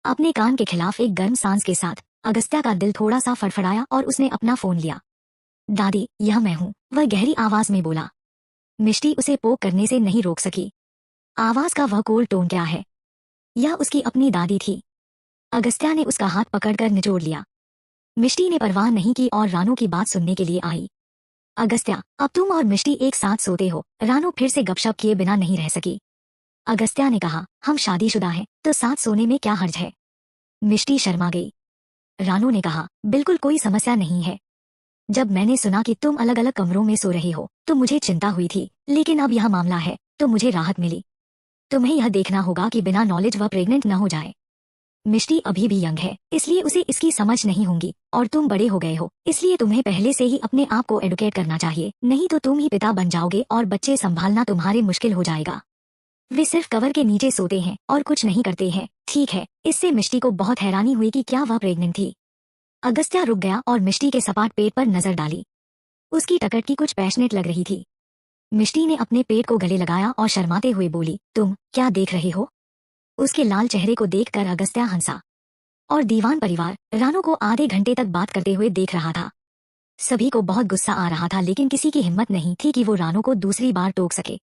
अपने कान के खिलाफ एक गर्म सांस के साथ अगस्त्या का दिल थोड़ा सा फड़फड़ाया और उसने अपना फोन लिया। दादी, यह मैं हूँ, वह गहरी आवाज में बोला। मिष्टी उसे पोक करने से नहीं रोक सकी। आवाज का वह कोल्ड टोन क्या है? यह उसकी अपनी दादी थी। अगस्त्या ने उसका हाथ पकड़कर निचोड़ लिया। मिष्टी ने परवाह नहीं की और रानू की बात सुनने के लिए आई। अगस्त्या, अब तुम और मिष्टी एक साथ सोते हो? रानू फिर से गपशप किए बिना नहीं रह सकी। अगस्त्या ने कहा, हम शादीशुदा हैं तो साथ सोने में क्या हर्ज है? मिष्टी शर्मा गई। रानू ने कहा, बिल्कुल कोई समस्या नहीं है। जब मैंने सुना कि तुम अलग अलग कमरों में सो रहे हो तो मुझे चिंता हुई थी, लेकिन अब यह मामला है तो मुझे राहत मिली। तुम्हें यह देखना होगा कि बिना नॉलेज वह प्रेग्नेंट न हो जाए। मिष्टी अभी भी यंग है, इसलिए उसे इसकी समझ नहीं होगी, और तुम बड़े हो गए हो, इसलिए तुम्हें पहले से ही अपने आप को एडुकेट करना चाहिए, नहीं तो तुम ही पिता बन जाओगे और बच्चे संभालना तुम्हारे मुश्किल हो जाएगा। वे सिर्फ कवर के नीचे सोते हैं और कुछ नहीं करते हैं, ठीक है? इससे मिष्टी को बहुत हैरानी हुई कि क्या वह प्रेग्नेंट थी। अगस्त्या रुक गया और मिष्टी के सपाट पेट पर नजर डाली। उसकी टकटकी कुछ पैशनेट लग रही थी। मिष्टी ने अपने पेट को गले लगाया और शर्माते हुए बोली, तुम क्या देख रहे हो? उसके लाल चेहरे को देखकर अगस्त्या हंसा। और दीवान परिवार रानू को आधे घंटे तक बात करते हुए देख रहा था। सभी को बहुत गुस्सा आ रहा था, लेकिन किसी की हिम्मत नहीं थी कि वो रानू को दूसरी बार टोक सके।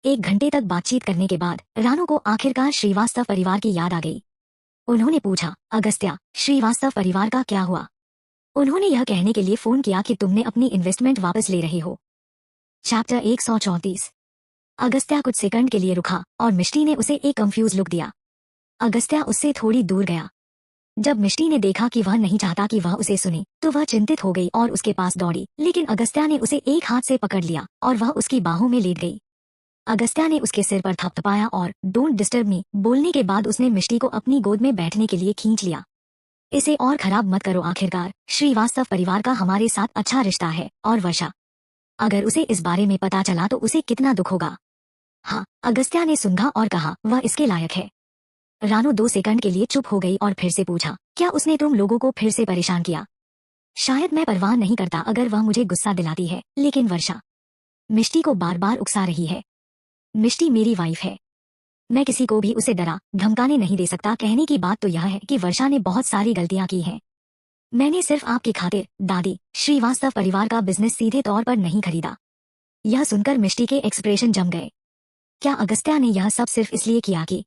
1 घंटे तक बातचीत करने के बाद रानू को आखिरकार श्रीवास्तव परिवार की याद आ गई। उन्होंने पूछा, अगस्त्या, श्रीवास्तव परिवार का क्या हुआ? उन्होंने यह कहने के लिए फोन किया कि तुमने अपनी इन्वेस्टमेंट वापस ले रहे हो। चैप्टर 134। अगस्त्या कुछ सेकंड के लिए रुका और मिष्टी ने उसे एक कंफ्यूज लुक दिया। अगस्त्या उससे थोड़ी दूर गया। जब मिष्टी ने देखा कि वह नहीं चाहता कि वह उसे सुने तो वह चिंतित हो गई और उसके पास दौड़ी, लेकिन अगस्त्या ने उसे एक हाथ से पकड़ लिया और वह उसकी बाहों में लेट गई। अगस्त्या ने उसके सिर पर थपथपाया और डोंट डिस्टर्ब मी बोलने के बाद उसने मिष्टी को अपनी गोद में बैठने के लिए खींच लिया। इसे और खराब मत करो, आखिरकार श्रीवास्तव परिवार का हमारे साथ अच्छा रिश्ता है, और वर्षा, अगर उसे इस बारे में पता चला तो उसे कितना दुख होगा। हाँ, अगस्त्या ने सुंघा और कहा, वह इसके लायक है। रानू 2 सेकंड के लिए चुप हो गई और फिर से पूछा, क्या उसने तुम लोगों को फिर से परेशान किया? शायद मैं परवाह नहीं करता अगर वह मुझे गुस्सा दिलाती है, लेकिन वर्षा मिष्टी को बार बार उकसा रही है। मिष्टी मेरी वाइफ है। मैं किसी को भी उसे डरा धमकाने नहीं दे सकता। कहने की बात तो यह है कि वर्षा ने बहुत सारी गलतियां की हैं। मैंने सिर्फ आपकी खातिर, दादी, श्रीवास्तव परिवार का बिजनेस सीधे तौर पर नहीं खरीदा। यह सुनकर मिष्टी के एक्सप्रेशन जम गए। क्या अगस्त्या ने यह सब सिर्फ इसलिए किया कि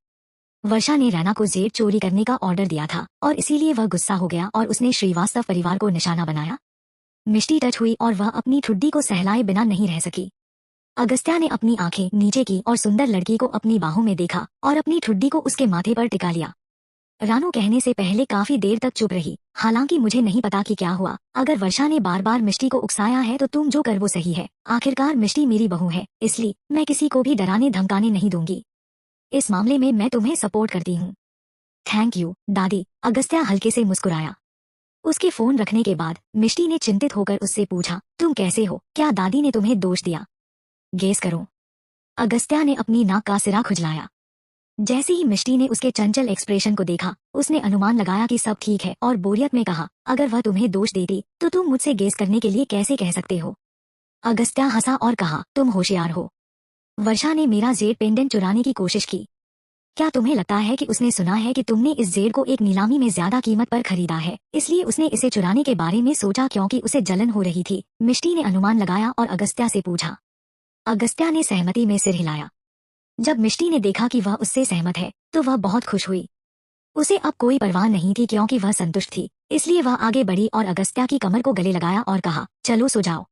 वर्षा ने रैना को जेब चोरी करने का ऑर्डर दिया था और इसीलिए वह गुस्सा हो गया और उसने श्रीवास्तव परिवार को निशाना बनाया? मिष्टी टच हुई और वह अपनी ठुड्डी को सहलाए बिना नहीं रह सकी। अगस्त्या ने अपनी आंखें नीचे की और सुंदर लड़की को अपनी बाहों में देखा और अपनी ठुड्डी को उसके माथे पर टिका लिया। रानू कहने से पहले काफी देर तक चुप रही। हालांकि मुझे नहीं पता कि क्या हुआ। अगर वर्षा ने बार बार मिष्टी को उकसाया है तो तुम जो कर वो सही है। आखिरकार मिष्टी मेरी बहू है, इसलिए मैं किसी को भी डराने धमकाने नहीं दूंगी। इस मामले में मैं तुम्हें सपोर्ट करती हूँ। थैंक यू दादी, अगस्त्या हल्के से मुस्कुराया। उसके फोन रखने के बाद मिष्टी ने चिंतित होकर उससे पूछा, तुम कैसे हो? क्या दादी ने तुम्हें दोष दिया? गेस करो। अगस्त्या ने अपनी नाक का सिरा खुजलाया। जैसे ही मिष्टी ने उसके चंचल एक्सप्रेशन को देखा, उसने अनुमान लगाया कि सब ठीक है और बोरियत में कहा, अगर वह तुम्हें दोष देती तो तुम मुझसे गेस करने के लिए कैसे कह सकते हो? अगस्त्या हंसा और कहा, तुम होशियार हो। वर्षा ने मेरा जेड पेंडेंट चुराने की कोशिश की। क्या तुम्हें लगता है कि उसने सुना है कि तुमने इस जेड को एक नीलामी में ज्यादा कीमत पर खरीदा है, इसलिए उसने इसे चुराने के बारे में सोचा क्योंकि उसे जलन हो रही थी? मिष्टी ने अनुमान लगाया और अगस्त्या से पूछा। अगस्त्या ने सहमति में सिर हिलाया। जब मिष्टी ने देखा कि वह उससे सहमत है तो वह बहुत खुश हुई। उसे अब कोई परवाह नहीं थी क्योंकि वह संतुष्ट थी, इसलिए वह आगे बढ़ी और अगस्त्या की कमर को गले लगाया और कहा, चलो सो जाओ।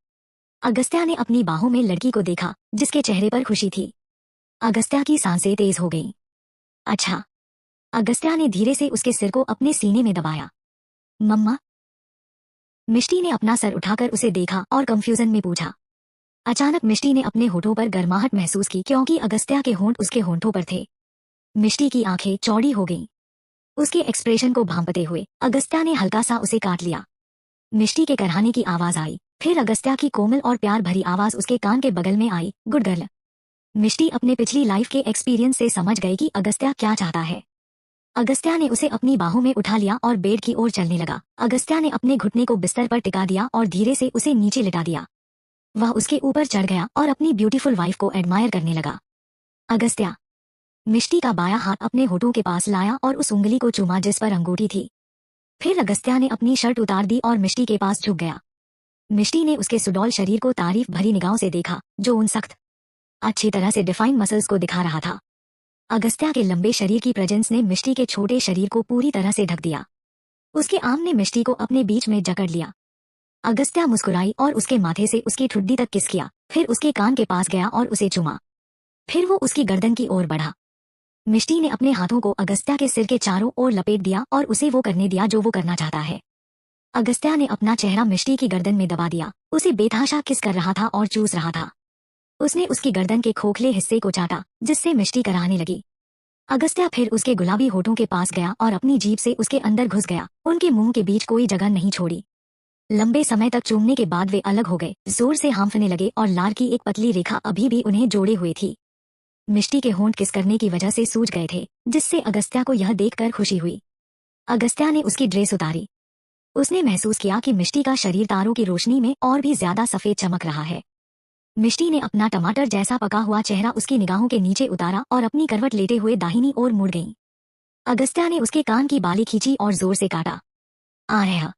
अगस्त्या ने अपनी बाहों में लड़की को देखा जिसके चेहरे पर खुशी थी। अगस्त्या की सांसें तेज हो गईं। अच्छा। अगस्त्या ने धीरे से उसके सिर को अपने सीने में दबाया। मम्मा? मिष्टी ने अपना सर उठाकर उसे देखा और कंफ्यूजन में पूछा। अचानक मिष्टी ने अपने होठों पर गर्माहट महसूस की क्योंकि अगस्त्या के होंठ उसके होंठों पर थे। मिष्टी की आंखें चौड़ी हो गईं। उसके एक्सप्रेशन को भांपते हुए अगस्त्या ने हल्का सा उसे काट लिया। मिष्टी के कराहने की आवाज आई, फिर अगस्त्या की कोमल और प्यार भरी आवाज उसके कान के बगल में आई, गुड गर्ल। मिष्टी अपने पिछली लाइफ के एक्सपीरियंस से समझ गई कि अगस्त्या क्या चाहता है। अगस्त्या ने उसे अपनी बाहों में उठा लिया और बेड की ओर चलने लगा। अगस्त्या ने अपने घुटने को बिस्तर पर टिका दिया और धीरे से उसे नीचे लिटा दिया। वह उसके ऊपर चढ़ गया और अपनी ब्यूटीफुल वाइफ को एडमायर करने लगा। अगस्त्या। मिष्टी का बायां हाथ अपने होठों के पास लाया और उस उंगली को चूमा जिस पर अंगूठी थी। फिर अगस्त्या ने अपनी शर्ट उतार दी और मिष्टी के पास झुक गया। मिष्टी ने उसके सुडौल शरीर को तारीफ भरी निगाहों से देखा, जो उन सख्त, अच्छी तरह से डिफाइंड मसल्स को दिखा रहा था। अगस्त्या के लंबे शरीर की प्रेजेंस ने मिष्टी के छोटे शरीर को पूरी तरह से ढक दिया। उसके आर्म ने मिष्टी को अपने बीच में जकड़ लिया। अगस्त्या मुस्कुराई और उसके माथे से उसकी ठुड्डी तक किस किया, फिर उसके कान के पास गया और उसे चूमा। फिर वो उसकी गर्दन की ओर बढ़ा। मिष्टी ने अपने हाथों को अगस्त्या के सिर के चारों ओर लपेट दिया और उसे वो करने दिया जो वो करना चाहता है। अगस्त्या ने अपना चेहरा मिष्टी की गर्दन में दबा दिया, उसे बेतहाशा किस कर रहा था और चूस रहा था। उसने उसकी गर्दन के खोखले हिस्से को चाटा, जिससे मिष्टी कराहने लगी। अगस्त्या फिर उसके गुलाबी होठों के पास गया और अपनी जीभ से उसके अंदर घुस गया। उनके मुंह के बीच कोई जगह नहीं छोड़ी। लंबे समय तक चूमने के बाद वे अलग हो गए, जोर से हांफने लगे और लार की एक पतली रेखा अभी भी उन्हें जोड़े हुए थी। मिष्टी के होंठ किस करने की वजह से सूज गए थे, जिससे अगस्त्या को यह देखकर खुशी हुई। अगस्त्या ने उसकी ड्रेस उतारी। उसने महसूस किया कि मिष्टी का शरीर तारों की रोशनी में और भी ज्यादा सफेद चमक रहा है। मिष्टी ने अपना टमाटर जैसा पका हुआ चेहरा उसकी निगाहों के नीचे उतारा और अपनी करवट लेटे हुए दाहिनी ओर मुड़ गई। अगस्त्या ने उसके कान की बाली खींची और जोर से काटा। आ रहा,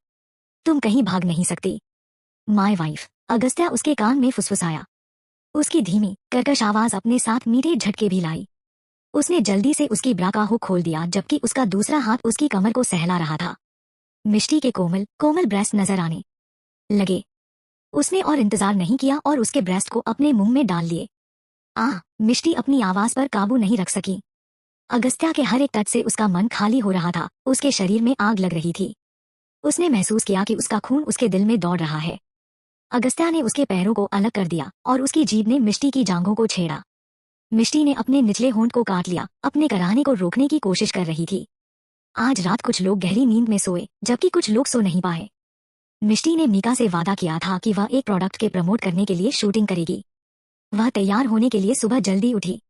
तुम कहीं भाग नहीं सकती। My wife. अगस्त्या उसके कान में फुसफुसाया। उसकी धीमी कर्कश आवाज अपने साथ मीठे झटके भी लाई। उसने जल्दी से उसकी ब्रा का हुक खोल दिया जबकि उसका दूसरा हाथ उसकी कमर को सहला रहा था। मिष्टी के कोमल कोमल ब्रेस्ट नजर आने लगे। उसने और इंतजार नहीं किया और उसके ब्रेस्ट को अपने मुंह में डाल लिए। मिष्टी अपनी आवाज पर काबू नहीं रख सकी। अगस्त्या के हर एक टच से उसका मन खाली हो रहा था, उसके शरीर में आग लग रही थी। उसने महसूस किया कि उसका खून उसके दिल में दौड़ रहा है। अगस्त्या ने उसके पैरों को अलग कर दिया और उसकी जीभ ने मिष्टी की जांघों को छेड़ा। मिष्टी ने अपने निचले होंठ को काट लिया, अपने कराहने को रोकने की कोशिश कर रही थी। आज रात कुछ लोग गहरी नींद में सोए, जबकि कुछ लोग सो नहीं पाए। मिष्टी ने मीका से वादा किया था कि वह एक प्रोडक्ट के प्रमोट करने के लिए शूटिंग करेगी। वह तैयार होने के लिए सुबह जल्दी उठी।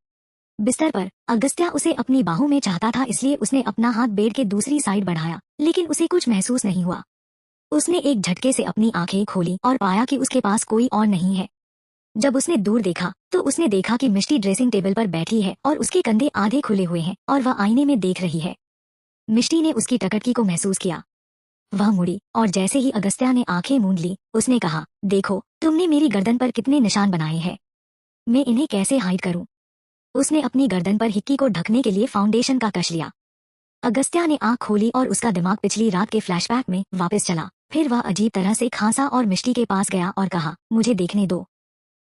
बिस्तर पर अगस्त्या उसे अपनी बाहों में चाहता था, इसलिए उसने अपना हाथ बेड के दूसरी साइड बढ़ाया, लेकिन उसे कुछ महसूस नहीं हुआ। उसने एक झटके से अपनी आंखें खोली और पाया कि उसके पास कोई और नहीं है। जब उसने दूर देखा तो उसने देखा कि मिष्टी ड्रेसिंग टेबल पर बैठी है और उसके कंधे आधे खुले हुए हैं और वह आईने में देख रही है। मिष्टी ने उसकी टकटकी को महसूस किया। वह मुड़ी और जैसे ही अगस्त्या ने आंखें मूंद ली, उसने कहा, देखो तुमने मेरी गर्दन पर कितने निशान बनाए हैं, मैं इन्हें कैसे हाइड करूं? उसने अपनी गर्दन पर हिक्की को ढकने के लिए फाउंडेशन का कश लिया। अगस्त्या ने आंख खोली और उसका दिमाग पिछली रात के फ्लैशबैक में वापस चला। फिर वह अजीब तरह से खांसा और मिष्टी के पास गया और कहा, मुझे देखने दो।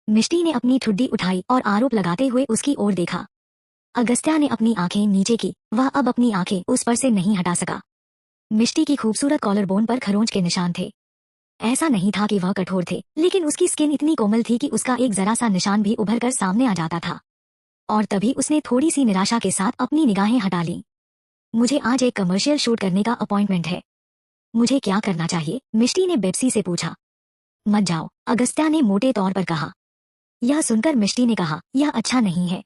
मिष्टी ने अपनी ठुड्डी उठाई और आरोप लगाते हुए उसकी ओर देखा। अगस्त्या ने अपनी आंखें नीचे की, वह अब अपनी आंखें उस पर से नहीं हटा सका। मिष्टी की खूबसूरत कॉलर बोन पर खरोंच के निशान थे। ऐसा नहीं था कि वह कठोर थे, लेकिन उसकी स्किन इतनी कोमल थी कि उसका एक जरा सा निशान भी उभर कर सामने आ जाता था। और तभी उसने थोड़ी सी निराशा के साथ अपनी निगाहें हटा लीं। मुझे आज एक कमर्शियल शूट करने का अपॉइंटमेंट है। मुझे क्या करना चाहिए? मिष्टी ने बेप्सी से पूछा। मत जाओ, अगस्त्या ने मोटे तौर पर कहा। यह सुनकर मिष्टी ने कहा, यह अच्छा नहीं है।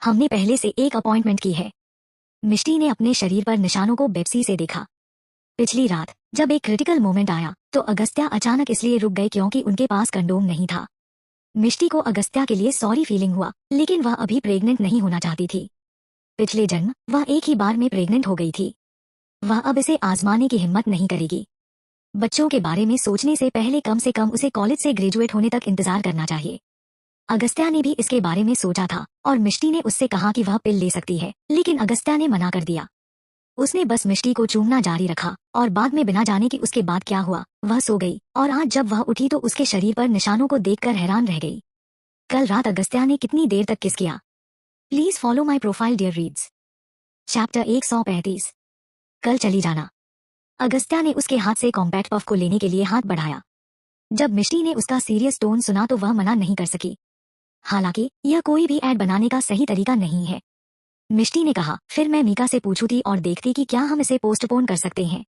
हमने पहले से एक अपॉइंटमेंट की है। मिष्टी ने अपने शरीर पर निशानों को बेप्सी से देखा। पिछली रात जब एक क्रिटिकल मोमेंट आया तो अगस्त्या अचानक इसलिए रुक गए क्योंकि उनके पास कंडोम नहीं था। मिष्टी को अगस्त्या के लिए सॉरी फीलिंग हुआ, लेकिन वह अभी प्रेग्नेंट नहीं होना चाहती थी। पिछले जन्म वह एक ही बार में प्रेग्नेंट हो गई थी। वह अब इसे आजमाने की हिम्मत नहीं करेगी। बच्चों के बारे में सोचने से पहले कम से कम उसे कॉलेज से ग्रेजुएट होने तक इंतजार करना चाहिए। अगस्त्या ने भी इसके बारे में सोचा था और मिष्टी ने उससे कहा कि वह पिल ले सकती है, लेकिन अगस्त्या ने मना कर दिया। उसने बस मिष्टी को चूमना जारी रखा और बाद में बिना जाने कि उसके बाद क्या हुआ वह सो गई और आज जब वह उठी तो उसके शरीर पर निशानों को देखकर हैरान रह गई। कल रात अगस्त्या ने कितनी देर तक किस किया? Please follow my profile dear readers. Chapter 135। कल चली जाना। अगस्त्या ने उसके हाथ से कॉम्पैक्ट पफ को लेने के लिए हाथ बढ़ाया। जब मिष्टी ने उसका सीरियस टोन सुना तो वह मना नहीं कर सकी। हालांकि यह कोई भी ऐड बनाने का सही तरीका नहीं है। मिष्टी ने कहा, फिर मैं मीका से पूछूती और देखती कि क्या हम इसे पोस्टपोन कर सकते हैं।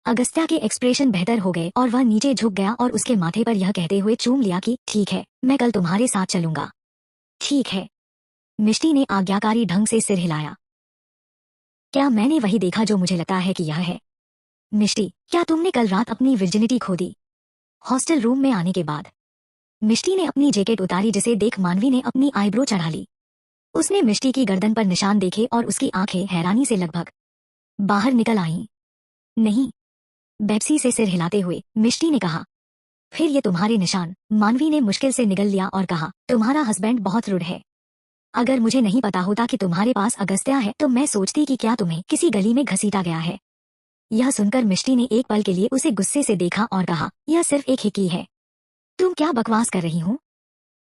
अगस्त्या के एक्सप्रेशन बेहतर हो गए और वह नीचे झुक गया और उसके माथे पर यह कहते हुए चूम लिया कि ठीक है, मैं कल तुम्हारे साथ चलूंगा। ठीक है। मिष्टी ने आज्ञाकारी ढंग से सिर हिलाया। क्या मैंने वही देखा जो मुझे लगता है कि यह है? मिष्टी, क्या तुमने कल रात अपनी विर्जिनिटी खो दी? हॉस्टल रूम में आने के बाद मिष्टी ने अपनी जैकेट उतारी जिसे देख मानवी ने अपनी आईब्रो चढ़ा ली। उसने मिष्टी की गर्दन पर निशान देखे और उसकी आंखें हैरानी से लगभग बाहर निकल आईं। नहीं, बेप्सी से सिर हिलाते हुए मिष्टी ने कहा। फिर ये तुम्हारे निशान? मानवी ने मुश्किल से निगल लिया और कहा, तुम्हारा हस्बैंड बहुत रुड है। अगर मुझे नहीं पता होता कि तुम्हारे पास अगस्त्या है तो मैं सोचती कि क्या तुम्हें किसी गली में घसीटा गया है। यह सुनकर मिष्टी ने एक पल के लिए उसे गुस्से से देखा और कहा, यह सिर्फ एक हिक्की है। तुम क्या बकवास कर रही हो?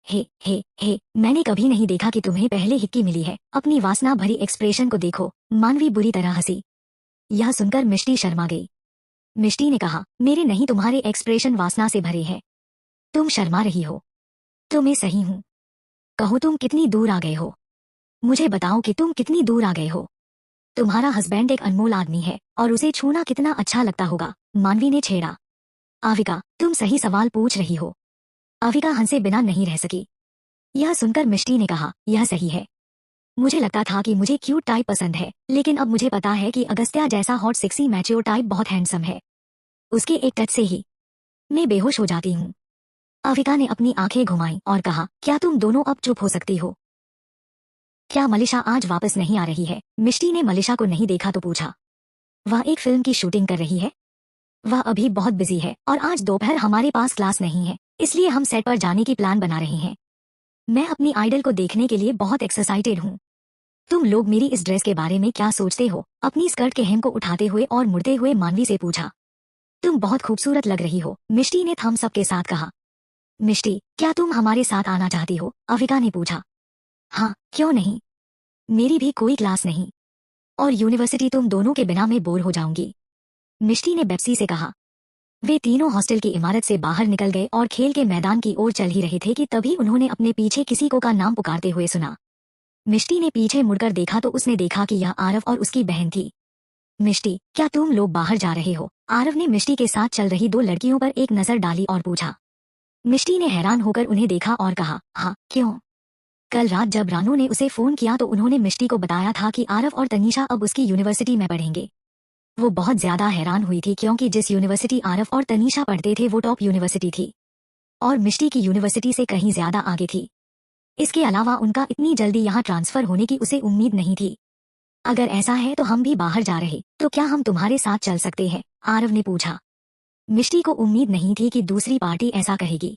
हे, मैंने कभी नहीं देखा कि तुम्हें पहले हिक्की मिली है। अपनी वासना भरी एक्सप्रेशन को देखो। मानवी बुरी तरह हंसी। यह सुनकर मिष्टी शर्मा गई। मिष्टी ने कहा, मेरे नहीं तुम्हारे एक्सप्रेशन वासना से भरे हैं। तुम शर्मा रही हो तो मैं सही हूँ। कहो तुम कितनी दूर आ गए हो? मुझे बताओ कि तुम कितनी दूर आ गए हो। तुम्हारा हस्बैंड एक अनमोल आदमी है और उसे छूना कितना अच्छा लगता होगा। मानवी ने छेड़ा। आविका, तुम सही सवाल पूछ रही हो। आविका हंसे बिना नहीं रह सकी। यह सुनकर मिष्टी ने कहा, यह सही है। मुझे लगता था कि मुझे क्यूट टाइप पसंद है, लेकिन अब मुझे पता है कि अगस्त्या जैसा हॉट सेक्सी मैच्योर टाइप बहुत हैंडसम है। उसके एक टच से ही मैं बेहोश हो जाती हूँ। अविका ने अपनी आंखें घुमाई और कहा, क्या तुम दोनों अब चुप हो सकती हो? क्या मलिशा आज वापस नहीं आ रही है? मिष्टी ने मलिशा को नहीं देखा तो पूछा। वह एक फिल्म की शूटिंग कर रही है। वह अभी बहुत बिजी है और आज दोपहर हमारे पास क्लास नहीं है, इसलिए हम सेट पर जाने की प्लान बना रहे हैं। मैं अपनी आइडल को देखने के लिए बहुत एक्साइटेड हूँ। तुम लोग मेरी इस ड्रेस के बारे में क्या सोचते हो? अपनी स्कर्ट के हेम को उठाते हुए और मुड़ते हुए मानवी से पूछा। तुम बहुत खूबसूरत लग रही हो, मिष्टी ने थम्स अप के साथ कहा। मिष्टी, क्या तुम हमारे साथ आना चाहती हो? अविका ने पूछा। हाँ, क्यों नहीं। मेरी भी कोई क्लास नहीं और यूनिवर्सिटी तुम दोनों के बिना मैं बोर हो जाऊंगी। मिष्टी ने बेप्सी से कहा। वे तीनों हॉस्टल की इमारत से बाहर निकल गए और खेल के मैदान की ओर चल ही रहे थे कि तभी उन्होंने अपने पीछे किसी को का नाम पुकारते हुए सुना। मिष्टी ने पीछे मुड़कर देखा तो उसने देखा कि यह आरव और उसकी बहन थी। मिष्टी, क्या तुम लोग बाहर जा रहे हो? आरव ने मिष्टी के साथ चल रही दो लड़कियों पर एक नजर डाली और पूछा। मिष्टी ने हैरान होकर उन्हें देखा और कहा, हाँ, क्यों? कल रात जब रानू ने उसे फोन किया तो उन्होंने मिष्टी को बताया था कि आरव और तनीषा अब उसकी यूनिवर्सिटी में पढ़ेंगे। वो बहुत ज्यादा हैरान हुई थी क्योंकि जिस यूनिवर्सिटी आरव और तनीषा पढ़ते थे वो टॉप यूनिवर्सिटी थी और मिष्टी की यूनिवर्सिटी से कहीं ज्यादा आगे थी। इसके अलावा उनका इतनी जल्दी यहाँ ट्रांसफर होने की उसे उम्मीद नहीं थी। अगर ऐसा है तो हम भी बाहर जा रहे तो क्या हम तुम्हारे साथ चल सकते हैं? आरव ने पूछा। मिष्टी को उम्मीद नहीं थी कि दूसरी पार्टी ऐसा कहेगी।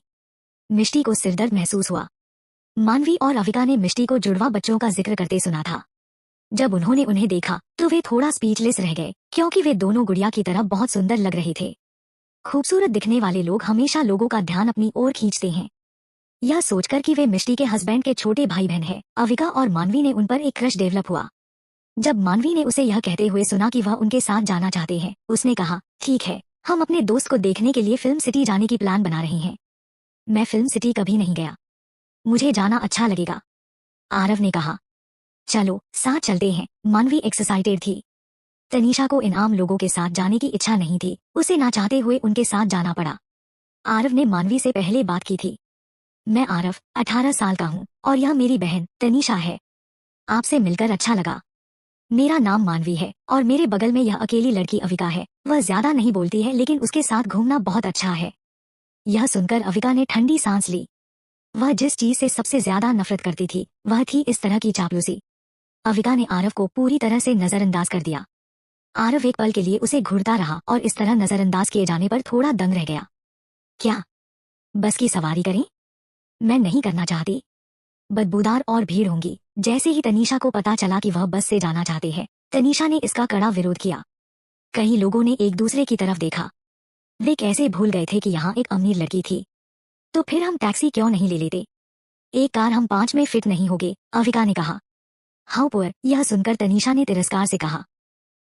मिष्टी को सिरदर्द महसूस हुआ। मानवी और अविका ने मिष्टी को जुड़वा बच्चों का जिक्र करते सुना था। जब उन्होंने उन्हें देखा तो वे थोड़ा स्पीचलेस रह गए क्योंकि वे दोनों गुड़िया की तरह बहुत सुंदर लग रहे थे। खूबसूरत दिखने वाले लोग हमेशा लोगों का ध्यान अपनी ओर खींचते हैं। यह सोचकर कि वे मिष्टी के हस्बैंड के छोटे भाई बहन हैं, अविका और मानवी ने उन पर एक क्रश डेवलप हुआ। जब मानवी ने उसे यह कहते हुए सुना कि वह उनके साथ जाना चाहते हैं, उसने कहा, ठीक है, हम अपने दोस्त को देखने के लिए फिल्म सिटी जाने की प्लान बना रहे हैं। मैं फिल्म सिटी कभी नहीं गया, मुझे जाना अच्छा लगेगा। आरव ने कहा। चलो साथ चलते हैं। मानवी एक्साइटेड थी। तनीषा को इन आम लोगों के साथ जाने की इच्छा नहीं थी, उसे ना चाहते हुए उनके साथ जाना पड़ा। आरव ने मानवी से पहले बात की थी। मैं आरव, 18 साल का हूँ और यह मेरी बहन तनीषा है। आपसे मिलकर अच्छा लगा। मेरा नाम मानवी है और मेरे बगल में यह अकेली लड़की अविका है। वह ज्यादा नहीं बोलती है लेकिन उसके साथ घूमना बहुत अच्छा है। यह सुनकर अविका ने ठंडी सांस ली। वह जिस चीज से सबसे ज्यादा नफरत करती थी वह थी इस तरह की चापलूसी। अविका ने आरव को पूरी तरह से नजरअंदाज कर दिया। आरव एक पल के लिए उसे घूरता रहा और इस तरह नजरअंदाज किए जाने पर थोड़ा दंग रह गया। क्या बस की सवारी करें? मैं नहीं करना चाहती। बदबूदार और भीड़ होंगी। जैसे ही तनीषा को पता चला कि वह बस से जाना चाहते हैं, तनीषा ने इसका कड़ा विरोध किया। कई लोगों ने एक दूसरे की तरफ देखा। वे कैसे भूल गए थे कि यहाँ एक अमीर लड़की थी। तो फिर हम टैक्सी क्यों नहीं ले लेते? एक कार हम 5 में फिट नहीं होगे, अविका ने कहा। हाउ पुअर, यह सुनकर तनीषा ने तिरस्कार से कहा।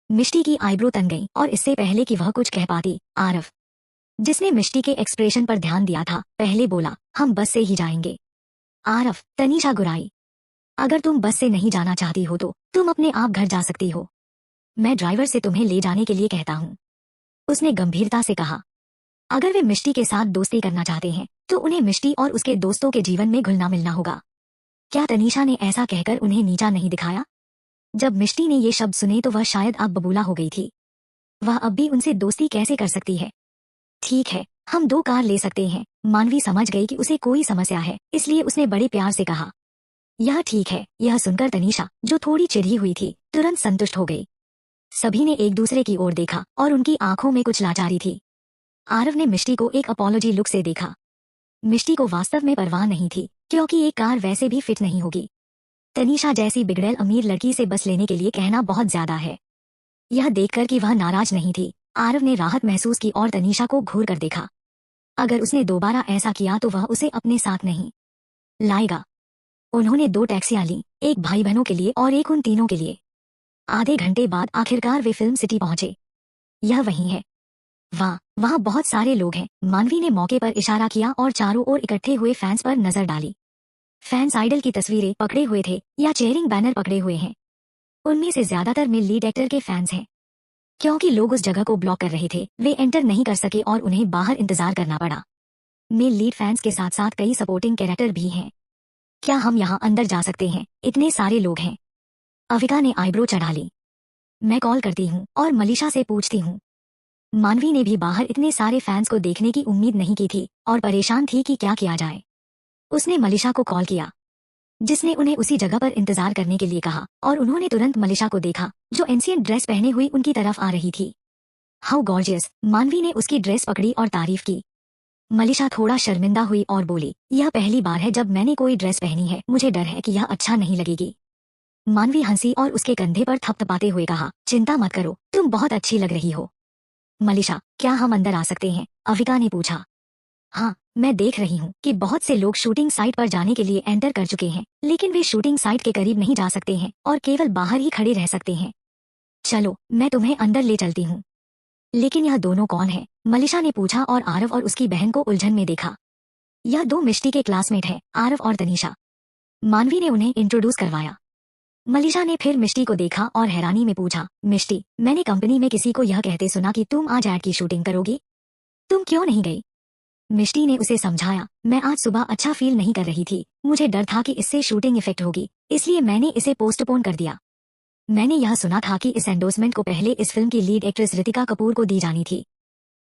मिष्टी की आईब्रो तन गई और इससे पहले कि वह कुछ कह पाती, आरव, जिसने मिष्टी के एक्सप्रेशन पर ध्यान दिया था, पहले बोला, हम बस से ही जाएंगे। आरव, तनीषा गुराई। अगर तुम बस से नहीं जाना चाहती हो तो तुम अपने आप घर जा सकती हो। मैं ड्राइवर से तुम्हें ले जाने के लिए कहता हूँ, उसने गंभीरता से कहा। अगर वे मिष्टी के साथ दोस्ती करना चाहते हैं तो उन्हें मिष्टी और उसके दोस्तों के जीवन में घुलना मिलना होगा। क्या तनीषा ने ऐसा कहकर उन्हें नीचा नहीं दिखाया? जब मिष्टी ने ये शब्द सुने तो वह शायद अब बबूला हो गई थी। वह अब भी उनसे दोस्ती कैसे कर सकती है? ठीक है, हम 2 कार ले सकते हैं। मानवी समझ गई कि उसे कोई समस्या है, इसलिए उसने बड़े प्यार से कहा। यह ठीक है। यह सुनकर तनीषा, जो थोड़ी चिढ़ी हुई थी, तुरंत संतुष्ट हो गई। सभी ने एक दूसरे की ओर देखा और उनकी आंखों में कुछ लाचारी थी। आरव ने मिष्टी को एक अपॉलोजी लुक से देखा। मिष्टी को वास्तव में परवाह नहीं थी, क्योंकि एक कार वैसे भी फिट नहीं होगी। तनीषा जैसी बिगड़ैल अमीर लड़की से बस लेने के लिए कहना बहुत ज्यादा है। यह देखकर कि वह नाराज नहीं थी, आरव ने राहत महसूस की और तनीषा को घूर कर देखा। अगर उसने दोबारा ऐसा किया तो वह उसे अपने साथ नहीं लाएगा। उन्होंने 2 टैक्सियां ली, एक भाई बहनों के लिए और एक उन तीनों के लिए। आधे घंटे बाद आखिरकार वे फिल्म सिटी पहुंचे। यह वही है। वाह, वहाँ बहुत सारे लोग हैं। मानवी ने मौके पर इशारा किया और चारों ओर इकट्ठे हुए फैंस पर नजर डाली। फैंस आइडल की तस्वीरें पकड़े हुए थे या चेयरिंग बैनर पकड़े हुए हैं। उनमें से ज्यादातर मेल लीड एक्टर के फैंस हैं। क्योंकि लोग उस जगह को ब्लॉक कर रहे थे, वे एंटर नहीं कर सके और उन्हें बाहर इंतजार करना पड़ा। मेल लीड फैंस के साथ साथ कई सपोर्टिंग कैरेक्टर भी हैं। क्या हम यहाँ अंदर जा सकते हैं? इतने सारे लोग हैं। अविका ने आईब्रो चढ़ा ली। मैं कॉल करती हूँ और मलिशा से पूछती हूँ। मानवी ने भी बाहर इतने सारे फैंस को देखने की उम्मीद नहीं की थी और परेशान थी कि क्या किया जाए। उसने मलिशा को कॉल किया, जिसने उन्हें उसी जगह पर इंतजार करने के लिए कहा, और उन्होंने तुरंत मलिशा को देखा, जो एंशिएंट ड्रेस पहने हुई उनकी तरफ आ रही थी। हाउ गॉर्जियस, मानवी ने उसकी ड्रेस पकड़ी और तारीफ की। मलिशा थोड़ा शर्मिंदा हुई और बोली, यह पहली बार है जब मैंने कोई ड्रेस पहनी है, मुझे डर है कि यह अच्छा नहीं लगेगी। मानवी हंसी और उसके कंधे पर थपथपाते हुए कहा, चिंता मत करो, तुम बहुत अच्छी लग रही हो। मलिशा, क्या हम अंदर आ सकते हैं? अविका ने पूछा। हाँ, मैं देख रही हूँ कि बहुत से लोग शूटिंग साइट पर जाने के लिए एंटर कर चुके हैं, लेकिन वे शूटिंग साइट के करीब नहीं जा सकते हैं और केवल बाहर ही खड़े रह सकते हैं। चलो, मैं तुम्हें अंदर ले चलती हूँ। लेकिन यह दोनों कौन है? मलिशा ने पूछा और आरव और उसकी बहन को उलझन में देखा। यह 2 मिष्टी के क्लासमेट हैं, आरव और तनीषा। मानवी ने उन्हें इंट्रोड्यूस करवाया। मलिशा ने फिर मिष्टी को देखा और हैरानी में पूछा, मिष्टी, मैंने कंपनी में किसी को यह कहते सुना कि तुम आज ऐड की शूटिंग करोगी। तुम क्यों नहीं गई? मिष्टी ने उसे समझाया, मैं आज सुबह अच्छा फील नहीं कर रही थी, मुझे डर था कि इससे शूटिंग इफेक्ट होगी, इसलिए मैंने इसे पोस्टपोन कर दिया। मैंने यह सुना था कि इस एंडोर्समेंट को पहले इस फिल्म की लीड एक्ट्रेस रितिका कपूर को दी जानी थी।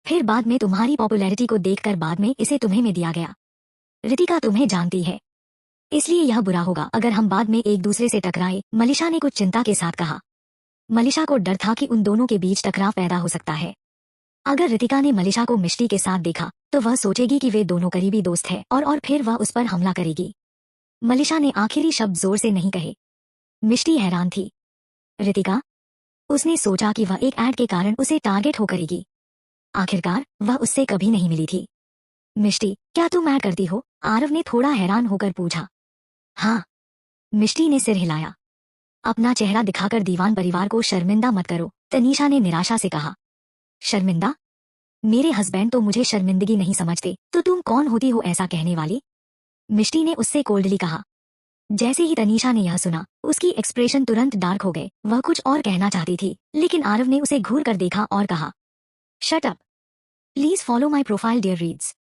फिर बाद में तुम्हारी पॉपुलैरिटी को देखकर बाद में इसे तुम्हें में दिया गया। रितिका तुम्हें जानती है, इसलिए यह बुरा होगा अगर हम बाद में एक दूसरे से टकराए, मलिशा ने कुछ चिंता के साथ कहा। मलिशा को डर था कि उन दोनों के बीच टकराव पैदा हो सकता है। अगर रितिका ने मलिशा को मिष्टी के साथ देखा तो वह सोचेगी कि वे दोनों करीबी दोस्त हैं और फिर वह उस पर हमला करेगी। मलिशा ने आखिरी शब्द जोर से नहीं कहे। मिष्टी हैरान थी। रितिका? उसने सोचा कि वह एक ऐड के कारण उसे टारगेट हो करेगी। आखिरकार वह उससे कभी नहीं मिली थी। मिष्टी, क्या तुम ऐड करती हो? आरव ने थोड़ा हैरान होकर पूछा। हाँ, मिष्टी ने सिर हिलाया। अपना चेहरा दिखाकर दीवान परिवार को शर्मिंदा मत करो, तनीषा ने निराशा से कहा। शर्मिंदा? मेरे हस्बैंड तो मुझे शर्मिंदगी नहीं समझते, तो तुम कौन होती हो ऐसा कहने वाली? मिष्टी ने उससे कोल्डली कहा। जैसे ही तनीषा ने यह सुना, उसकी एक्सप्रेशन तुरंत डार्क हो गए। वह कुछ और कहना चाहती थी, लेकिन आरव ने उसे घूर कर देखा और कहा, shut up, please follow my profile dear reads.